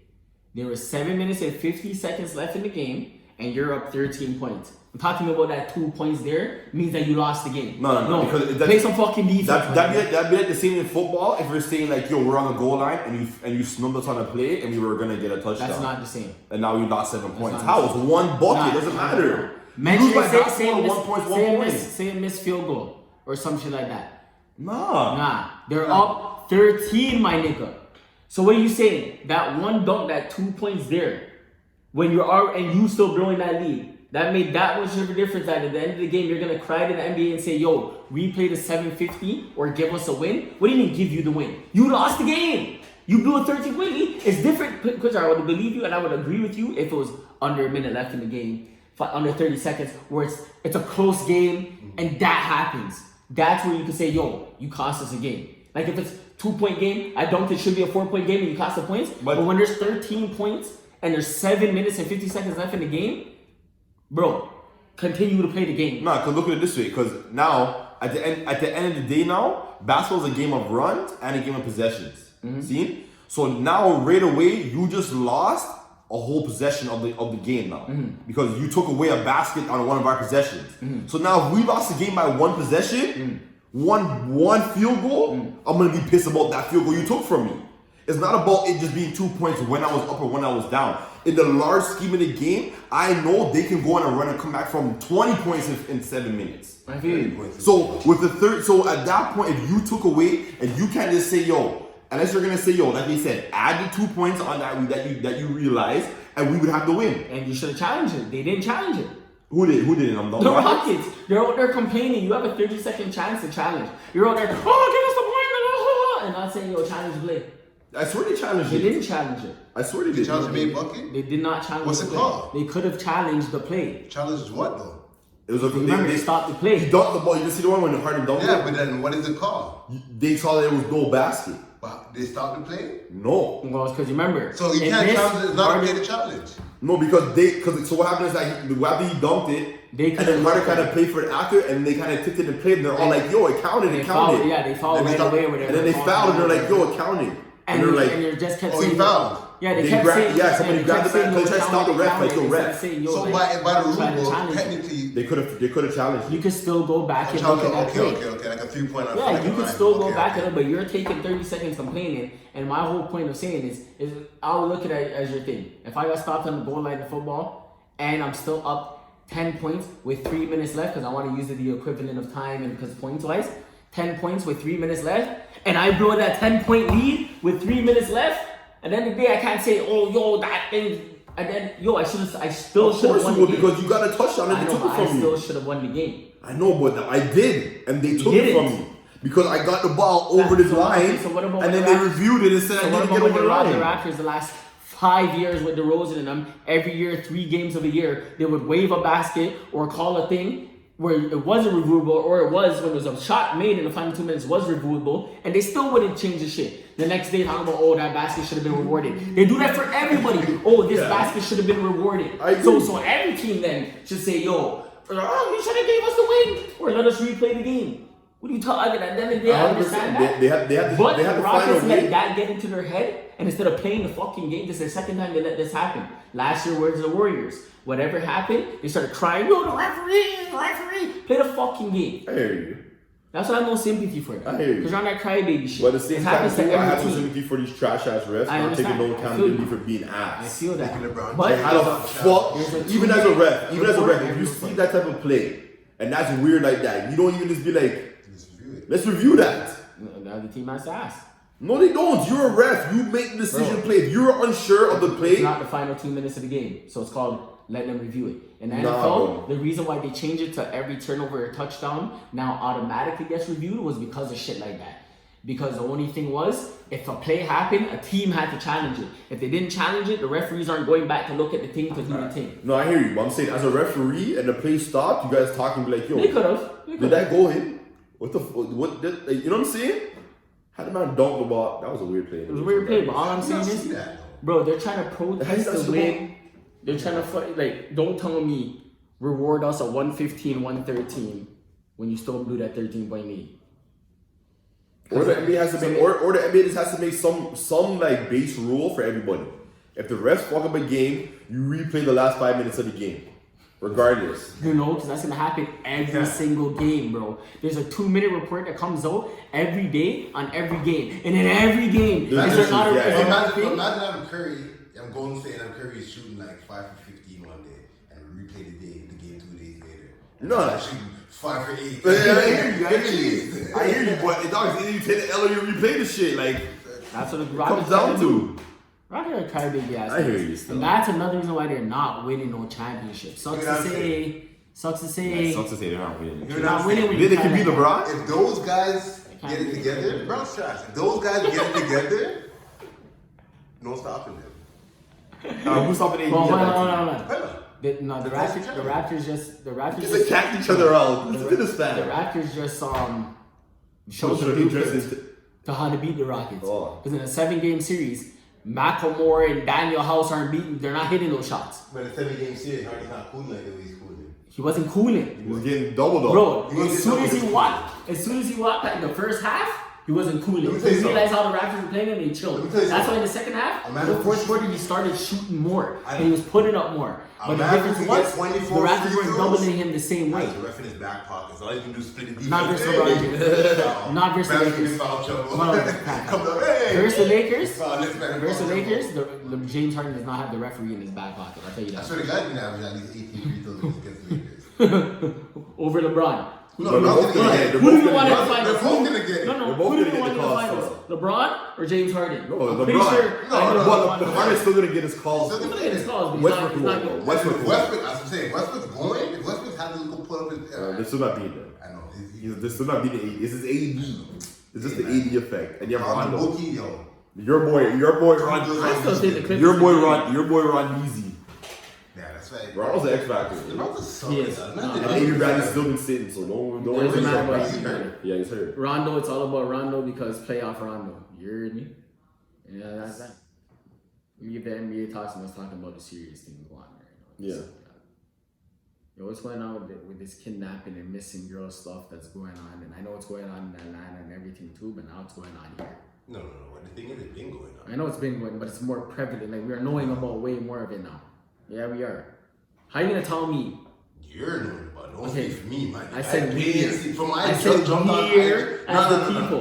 There were 7 minutes and 50 seconds left in the game, and you're up 13 points. I'm talking about that 2 points there means that you lost the game. No. Because play some fucking defense. That'd be like the same in football if we're saying like, yo, we're on the goal line and you snubbed us on a play and we were gonna get a touchdown. That's not the same. And now you lost 7 points. How? It's one bucket. Doesn't matter. Say a missed field goal or something like that. Nah. They're up 13, my nigga. So what are you saying? That one dunk, that 2 points there, when you are and you still blowing that lead, that made that much of a difference that at the end of the game, you're going to cry to the NBA and say, yo, replay the 750 or give us a win. What do you mean give you the win? You lost the game. You blew a 13-point lead. It's different. Because I would believe you and I would agree with you if it was under a minute left in the game, under 30 seconds, where it's a close game and that happens. That's where you can say, yo, you cost us a game. Like if it's 2-point game, I don't think it should be a 4-point game and you cost the points. But when there's 13 points and there's 7 minutes and 50 seconds left in the game, bro, continue to play the game. Nah, cause look at it this way. Cause now at the end of the day, now basketball is a game of runs and a game of possessions. Mm-hmm. See? So now right away you just lost a whole possession of the game now because you took away a basket on one of our possessions. Mm-hmm. So now if we lost the game by one possession, one field goal, I'm gonna be pissed about that field goal you took from me. It's not about it just being 2 points when I was up or when I was down. In the large scheme of the game, I know they can go on a run and come back from 20 points in 7 minutes. I feel you. So with the third, so at that point, if you took away and you can't just say, yo, unless you're gonna say, yo, like they said, add the 2 points on that you realized, and we would have to win. And you should have challenged it. They didn't challenge it. Who did? The Rockets. They're out there complaining. You have a 30-second chance to challenge. You're out there, give us the point, and not saying, yo, challenge the play. I swear they challenged it. They didn't challenge it. I swear they did. They challenged me bucket? They did not challenge What's the it play. called? They could have challenged the play. Challenged what though? It was a Remember, they stopped the play. He dunked the ball. You didn't see the one when Harden dunked it? Yeah, but then what is it called? They saw that there was no basket. Wow, they stopped the play? No. Well, it's because you remember. So you can't challenge it. It's not okay to challenge. No, because so what happened is that after he dunked it, and then Harden kind of played for it after, and they kind of tipped it and played, and they're all like, yo, it counted, it counted. Yeah, they fouled right away or whatever. And then they fouled, and they're like, yo, it counted. And they're like, and you're just kept saying, he fouled. Yeah, they kept saying, yeah, somebody grabbed the back, they tried to stop the ref, like, yo, ref. So by the rule book, technically, they could have challenged. You could still go back and look at that play. Okay, like a 3-point. Yeah, you could still go back at it, but you're taking 30 seconds complaining. And my whole point of saying is I'll look at it as your thing. If I got stopped on the goal line in football and I'm still up 10 points with 3 minutes left because I want to use it the equivalent of time and because points wise, 10 points with 3 minutes left, and I blow that 10-point lead with 3 minutes left, and then the day I can't say, oh, yo, that thing, and then, yo, I still should have won the game. Because you got a touchdown and they took it from I still should have won the game. I know, but I did, and they took it from me. Because I got the ball over this line, and then they reviewed it and said I didn't get over the line. The Raptors, the last 5 years with DeRozan and them, every year, 3 games of a year, they would wave a basket or call a thing where it wasn't reviewable, or it was when there was a shot made in the final 2 minutes was reviewable, and they still wouldn't change the shit. The next day, talking about, oh, that basket should have been rewarded. They do that for everybody. Oh, this basket should have been rewarded. So every team then should say, yo, you should have gave us the win, or let us replay the game. What are you talking? And then they understand that. They have the Rockets let that get into their head, and instead of playing the fucking game, this is the second time they let this happen. Last year, where's the Warriors? Whatever happened, they started crying, yo, the referee, play the fucking game. I hear you. That's why I have no sympathy for them. I hear you. Because you're on that crybaby shit. But at the same time, I have no sympathy for these trash-ass refs not taking no accountability for being ass. I feel that. But how the fuck, even as a ref, if you see that type of play, and that's weird like that, you don't even just be like, let's review that. The other team has to ask. No, they don't. You're a ref. You make the decision play. If you're unsure of the play, it's not the final 2 minutes of the game, so it's called let them review it. In the NFL, the reason why they changed it to every turnover or touchdown now automatically gets reviewed was because of shit like that. Because the only thing was, if a play happened, a team had to challenge it. If they didn't challenge it, the referees aren't going back to look at the thing to do the thing. No, I hear you. But I'm saying, as a referee and the play stopped, you guys talking like, yo, they could have. Did that go in? What the you know what I'm saying? How did man dunk the ball? That was a weird play. It was a weird play, but all I'm saying is, bro, they're trying to protest the win. They're trying to fight, like, don't tell me reward us a 115, 113 when you still blew that 13-point lead. Or the NBA has to make, or the NBA just has to make some like base rule for everybody. If the refs fuck up a game, you replay the last 5 minutes of the game. Regardless. You know, because that's going to happen every single game, bro. There's a 2-minute report that comes out every day on every game. And in every game, imagine I'm Curry, I'm Golden State, and I'm Curry is shooting like 5 for 15 one day, and we replay the game 2 days later. No. I'm shooting 5 for 8. I hear you, but it's always you take the L or you replay the shit. Like, that's what it comes down to. Rockets are crybaby ass. I hear you still. And that's another reason why they're not winning no championships. Sucks to say they're not winning. They're not winning. They can beat LeBron. If those guys get it together, LeBron's trash. If those guys get it together, no stopping them. Who's stopping AD? No, the Raptors just attacked each other out. Look at this fan. The Raptors just showed the blueprint to how to beat the Rockets. Because in a 7-game series, McLemore and Daniel House aren't beating. They're not hitting those shots. But in a 7-game series, Hardy's not cooling like the way he's cooling. He wasn't cooling. He was getting double. Bro, as soon as he walked in the first half, he wasn't cooling. He realized how the Raptors were playing and they chilled. That's why in the second half, the fourth quarter, he started shooting more. And he was putting up more. But the difference was, the Raptors weren't doubling him the same way. The ref in his back pockets. All he can do is split the defense. Not versus LeBron. Not versus the Lakers. Versus the Lakers, the James Harden does not have the referee in his back pocket. I'll tell you that. I swear to God, you average at least 18 free throws against the Lakers. Over LeBron. Who do you want in the finals? They're both going to get it. Who do you want in the finals? LeBron or James Harden? No, LeBron. LeBron is still going to get his calls. He's going to get his calls, but he's not going. Westbrook, as I'm saying, Westbrook's going. If Westbrook has to go put up his... They're still not beating them. I know. They're still not beating AD. This is AD. It's just the AD effect. And you have Rondo. Your boy Ron Easy. Yeah, that's right. Rondo's the X Factor. And Avery Bradley's still been sitting, so don't worry about it. Yeah, he's hurt. Rondo, it's all about Rondo because playoff Rondo. You heard me? Yeah, that's that. We get the NBA talks and us talking about the serious thing going on there. Yeah. Yo, what's going on with this kidnapping and missing girl stuff that's going on? And I know it's going on in Atlanta and everything too, but now it's going on here. No. The thing is, it's been going on. I know it's been going, but it's more prevalent. Like, we're knowing about way more of it now. Yeah, we are. How are you gonna tell me? You're knowing about it. Don't speak for me, man. I said we. I said here as the people.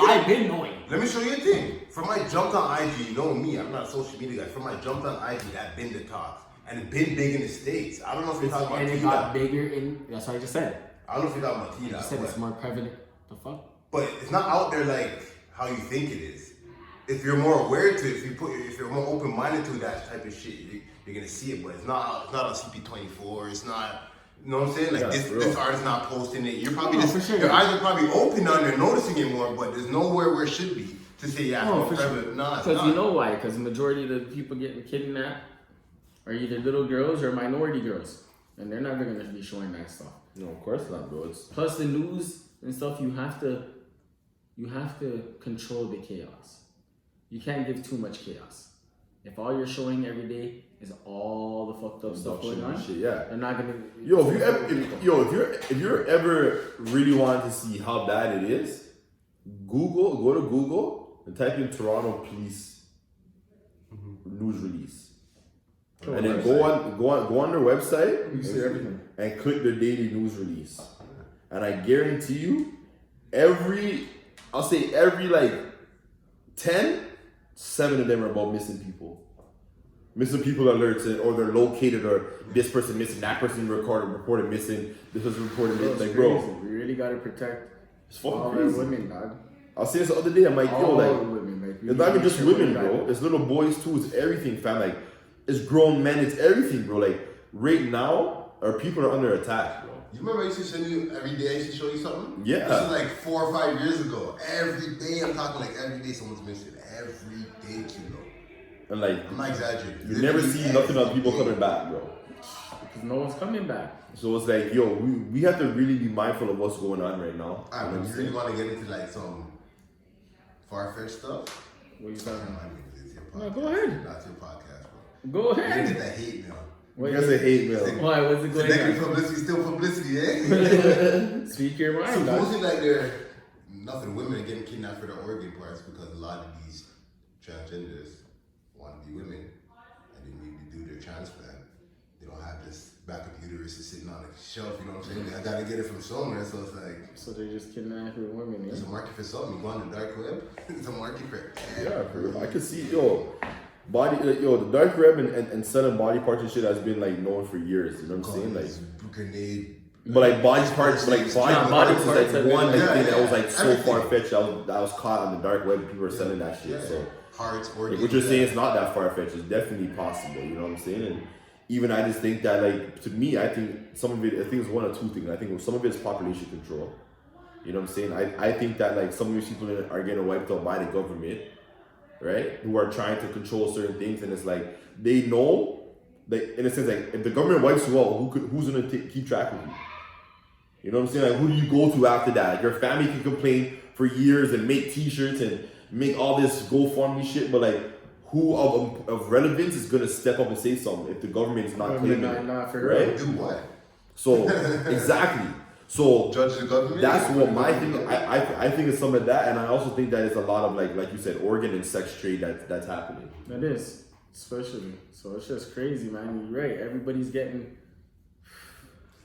I've been knowing. Let me show you a thing. From my jumped on IG, you know me, I'm not a social media guy. From my jumped on IG, that been the talk. And it's been big in the States. I don't know if you're talking about and it got bigger in, that's what I just said. I don't know if you got my tea You now. said it's more prevalent. The fuck? But it's not out there like how you think it is. If you're more aware to it, if you're more open-minded to that type of shit, you're gonna see it. But it's not on CP24. It's not. You know what I'm saying? Like this artist not posting it. You're probably your eyes are probably open on it, noticing it more. But there's nowhere where it should be to say it's more prevalent. Nah, because you know why? Because the majority of the people getting kidnapped are either little girls or minority girls, and they're never gonna be showing that stuff. No, of course not, bro. Plus the news and stuff, you have to control the chaos. You can't give too much chaos. If all you're showing every day is all the fucked up stuff going on, shit, yeah, they're not gonna. If you're ever really wanting to see how bad it is, go to Google and type in Toronto Police news release, and then go on their website. You see everything and click their daily news release, and I guarantee you, every like 10, 7 of them are about missing people. Missing people alerts, or they're located, or this person missing, that person reported missing, this was reported missing. Like, bro, we really gotta protect all our women, dog. I was saying this the other day, I'm like, yo, like, women, like it's not even just women, bro. It's little boys too, it's everything, fam. Like, it's grown men, it's everything, bro. Like, right now, our people are under attack, bro. You remember I used to send you every day, I used to show you something? Yeah. This is like 4 or 5 years ago. Every day, I'm talking like every day someone's missing. Every day, Kelo. And like, I'm not exaggerating. You never see nothing on people coming back, bro. Because no one's coming back. So it's like, yo, we have to really be mindful of what's going on right now. Alright, but you really want to get into like some far-fetched stuff? What are you talking about? I mean, it's your No, podcast. go ahead. Not your podcast, bro. Go Get ahead. into that hate mail. You guys say hate mail. Why? What's it going Negative on? publicity, still publicity, eh? Speak your mind, dog. Supposedly, like, they're nothing. Women are getting kidnapped for their organ parts because a lot of these transgenders want to be women, and they need to do their transplant. They don't have this backup uterus sitting on a shelf. You know what I'm saying? I gotta get it from somewhere. So it's like, So they're just kidnapping women. there's a market for something. You go on the dark web. There's a market for it. Yeah, for real. I can see, the dark web and selling body parts and shit has been like known for years. You know what I'm saying? Like, grenade. but like body parts, like body parts is like one Yeah, thing that yeah. was like so Everything. far fetched. That was caught on the dark web. People were selling that shit. Yeah. So Hearts, like, organs. what you're saying is not that far fetched. It's definitely possible. You know what I'm saying? And even I just think that, like, to me, I think some of it. I think it's one or two things. I think some of it is population control. You know what I'm saying? I think that like some of these people are getting wiped out by the government, right? Who are trying to control certain things, and it's like they know that, in a sense, like if the government wipes you out, who's gonna keep track of you? You know what I'm saying? Like, who do you go to after that? Like, your family can complain for years and make T-shirts and make all this GoFundMe shit, but like, who of relevance is gonna step up and say something if the government is not claiming it, Not for right? Do what? So exactly. So Judge the government. that's what my thing. I think it's some of that, and I also think that it's a lot of like you said, organ and sex trade that's happening. That is, especially. So it's just crazy, man. You're right. Everybody's getting.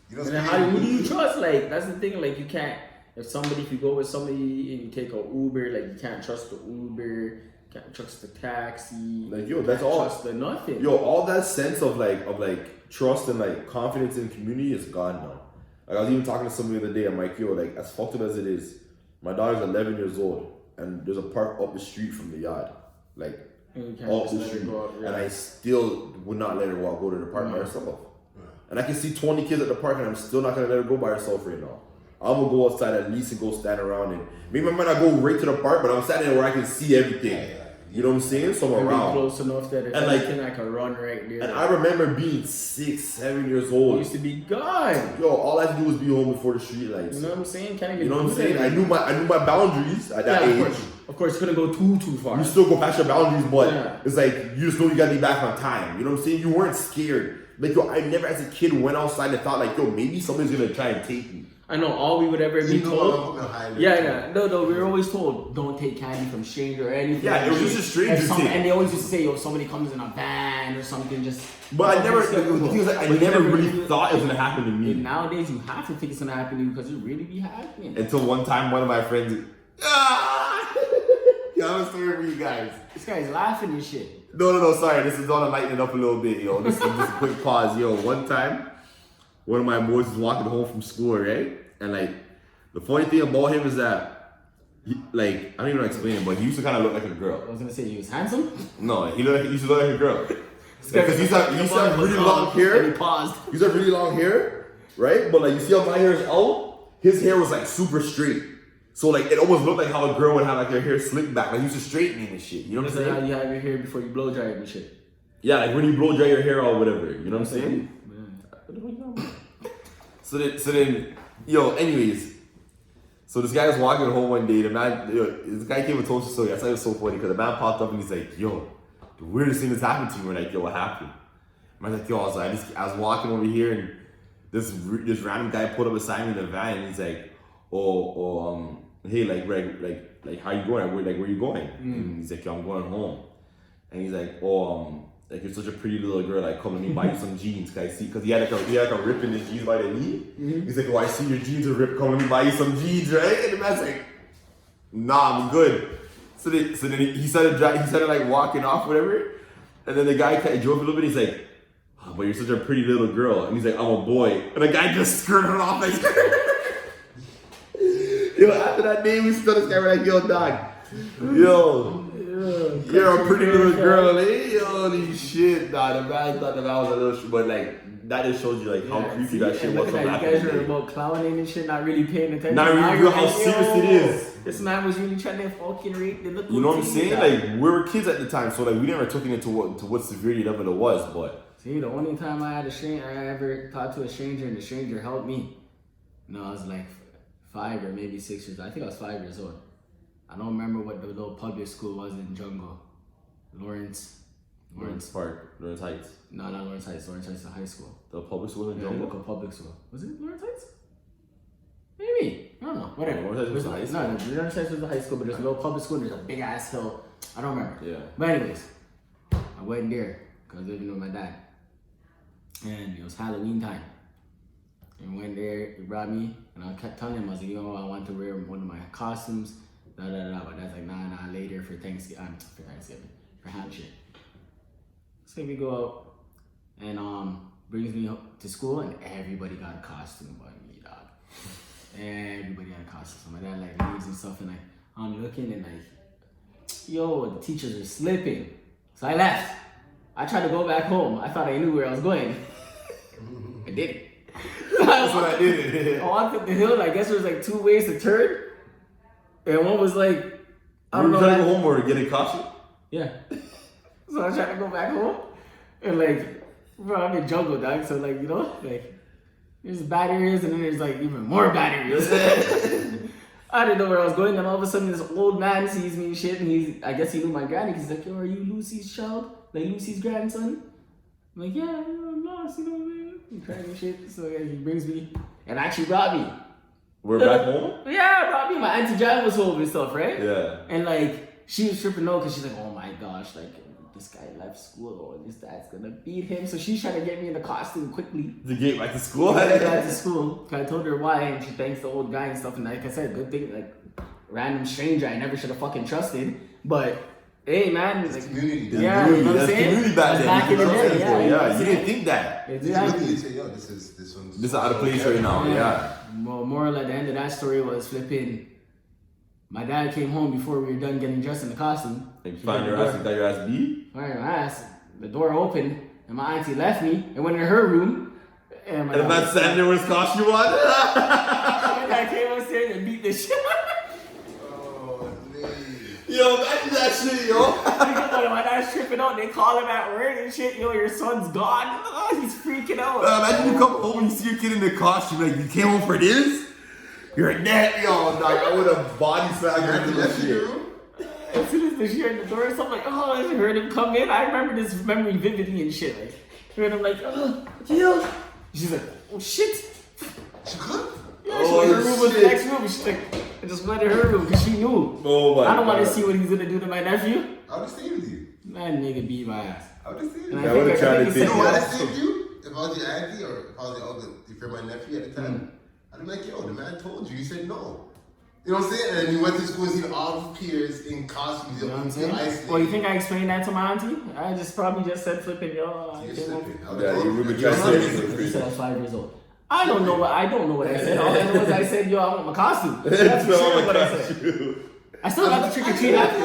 You know, And then who do you trust? Like, that's the thing. Like, you can't. If you go with somebody and you take a Uber, like, you can't trust the Uber. Can't trust the taxi. Like, yo, that's all. Trust the nothing. Yo, all that sense of like trust and like confidence in community is gone now. Like, I was even talking to somebody the other day. I'm like, yo, like, as fucked up as it is, my daughter's 11 years old, and there's a park up the street from the yard, like And you can't up just the let her street, go out, yeah. and I still would not let her go to the park by herself. And I can see 20 kids at the park, and I'm still not gonna let her go by herself right now. I'm gonna go outside at least and go stand around, and maybe I might not go right to the park, but I'm standing there where I can see everything. You know what I'm saying? So I'm Be around. close enough that if And, like- anything, I can run right there. And I remember being 6, 7 years I old. used to be gone. Yo, all I had to do was be home before the street lights. You know what I'm saying? Can't even. You know what I'm do saying? that. I knew my boundaries at that Yeah, age. of course, you couldn't go too far. You still go past your boundaries, but Yeah. it's like you just know you gotta be back on time. You know what I'm saying? You weren't scared. Like, yo, I never as a kid went outside and thought like, yo, maybe somebody's gonna try and take me. I know all we would ever be You know told. I'm putting a high Yeah. No, we were always told don't take candy from stranger or anything. Yeah, it was just a stranger If thing. And they always used to say, if somebody comes in a van or something, just. But I never, But I you never really do it. thought it was gonna happen to And me nowadays, you have to think it's gonna happen to you because it really be happening. until one time one of my friends. Yeah, I'm sorry for you guys. This guy's laughing and shit. No, sorry. This is gonna lighten it up a little bit, yo. This is just a quick pause, yo. One time, one of my boys was walking home from school, right? And like, the funny thing about him is that, he, like, I don't even know how to explain it, but he used to kind of look like a girl. I was gonna say he was handsome. No, he used to look like a girl. Because he's got really long hair. And he paused. He's got really long hair, right? But like, you see how my hair is out? His hair was like super straight. So like, it almost looked like how a girl would have like her hair slicked back. Like, he used to straighten it and shit. You know what I'm saying? How you have your hair before you blow dry it and shit. Yeah, like when you blow dry your hair or whatever. You know what I'm saying? So then, yo, anyways. So this guy was walking home one day. The man, this guy came and told us the story. I thought it was so funny because the man popped up and he's like, yo, the weirdest thing that's happened to me. We're like, yo, what happened? I was like, yo, I was walking over here and this random guy pulled up beside me in the van and he's like, hey, like how you going? Where you going? And he's like, yo, I'm going home. And he's like, like you're such a pretty little girl. Like, come let me buy you some jeans. Cause he had like a rip in his jeans by the knee. He's like, oh, I see your jeans are ripped. Come let me buy you some jeans, right? And the man's like, nah, I'm good. So then he started like walking off, whatever. And then the guy kind of drove a little bit. He's like, oh, but you're such a pretty little girl. And he's like, I'm a boy. And the guy just skirted off like, yo, after that name, we still this guy were like, yo, dog. Yo. You're a pretty little girl, eh? Holy shit, nah, the man thought the man was a little shit, but like, that just shows you like how creepy that shit was. You guys were about clowning and shit, not really paying attention. Not really real how serious it is. This man was really trying to fucking rape the little. You know what I'm saying? Like, we were kids at the time, so like we never took it into what severity level it was, but. See, the only time I ever talked to a stranger and the stranger helped me, I was like 5 or maybe 6 years old. I think I was 5 years old. I don't remember what the little public school was in Jungle. Lawrence Park. Lawrence Heights. No, not Lawrence Heights. Lawrence Heights is a high school. The public school in Jungle? Local public school. Was it Lawrence Heights? Maybe. I don't know. Whatever. Lawrence Heights was the high school? No, Lawrence Heights was the high school, but there's a little public school and there's a big ass hill. I don't remember. Yeah. But anyways, I went there because I was living with my dad. And it was Halloween time. And went there, he brought me, and I kept telling him, I was like, I want to wear one of my costumes. But that's like, nah, later for Thanksgiving, for handshake. So we go out, and brings me to school, and everybody got a costume but me, dog. Everybody had a costume. So my dad like leaves and stuff, and like I'm looking, and like, yo, the teachers are slipping. So I left. I tried to go back home. I thought I knew where I was going. I didn't. That's what I did. I walked up the hill, and I guess there was like 2 ways to turn. And one was like, I don't know. You trying to go home or get a costume? Yeah. So I tried to go back home. And like, bro, I'm in Jungle, dog. So like, like, there's bad areas and then there's like even more bad areas. I didn't know where I was going. And all of a sudden this old man sees me and shit. And I guess he knew my granny. He's like, yo, are you Lucy's child? Like Lucy's grandson? I'm like, yeah, I'm lost, man. I'm crying and shit. So yeah, he brings me and actually brought me. We're back home? Yeah, brought me. My auntie Jan was home and stuff, right? Yeah. And like, she was tripping out because she's like, oh my gosh, like, this guy left school and his dad's gonna beat him. So she's trying to get me in the costume quickly. To get back to school? To get back to school. I told her why, and she thanks the old guy and stuff. And like I said, good thing, like, random stranger I never should have fucking trusted. But, hey, man. It's like, community. Yeah, you know what I'm saying? Community back then. Back in the day, yeah. You didn't think that. Exactly. You say, yo, this one's... This is out of place right now, yeah. Well, moral at the end of that story was flipping. My dad came home before we were done getting dressed in the costume. Like, find your ass and got your ass beat? Find my ass. The door opened, and my auntie left me and went in her room. And the man standing there with his costume on? My dad came upstairs and beat the shit. Oh, yo, imagine that shit, yo. My dad's tripping out. They call him at work and shit. Yo, your son's gone. Oh, he's freaking out. Imagine you come home and you see your kid in the costume. Like, you came home for this? You're a net, yo, dog. I would have body slammed her into the shit. As soon as she heard the door, so I'm like, oh, I heard him come in. I remember this memory vividly and shit. Like, heard him like, oh, yo. She's like, oh shit. She good? Yeah, she went in her room with the next room. She's like, I just went in her room because she knew. Oh my I don't want to see what he's gonna do to my nephew. I would stay with you. Man, nigga beat my ass. I would stay with And you. I would have tried to You know what I think. saved you? If I was your auntie or if I was your uncle, if you're my nephew at the time, I'd be like, yo, the man told you. You said no. You know what I'm saying? And then you went to school and seen all his peers in costumes. You know what I'm saying? Well, you think I explained that to my auntie? I just probably just said flipping, yo. You're slipping. Yeah, you really tried to say You said I was 5 years old. I don't know what I said. All I know is I said, yo, I want my costume. That's what I said. I still got the trick or treat after.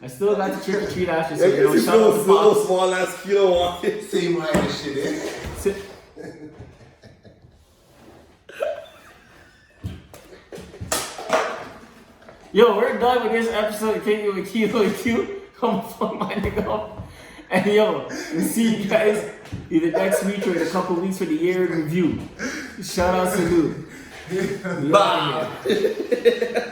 I still got the trick or treat after. So, you know, shout out to Pops. Small ass Kelo walking. Same height and shit, eh? Yo, we're done with this episode of Kickin with Kelo Q. Come fuck my nigga up. And yo, we'll see you guys either next week or in a couple weeks for the year in review. Shout out to Lou. Bye.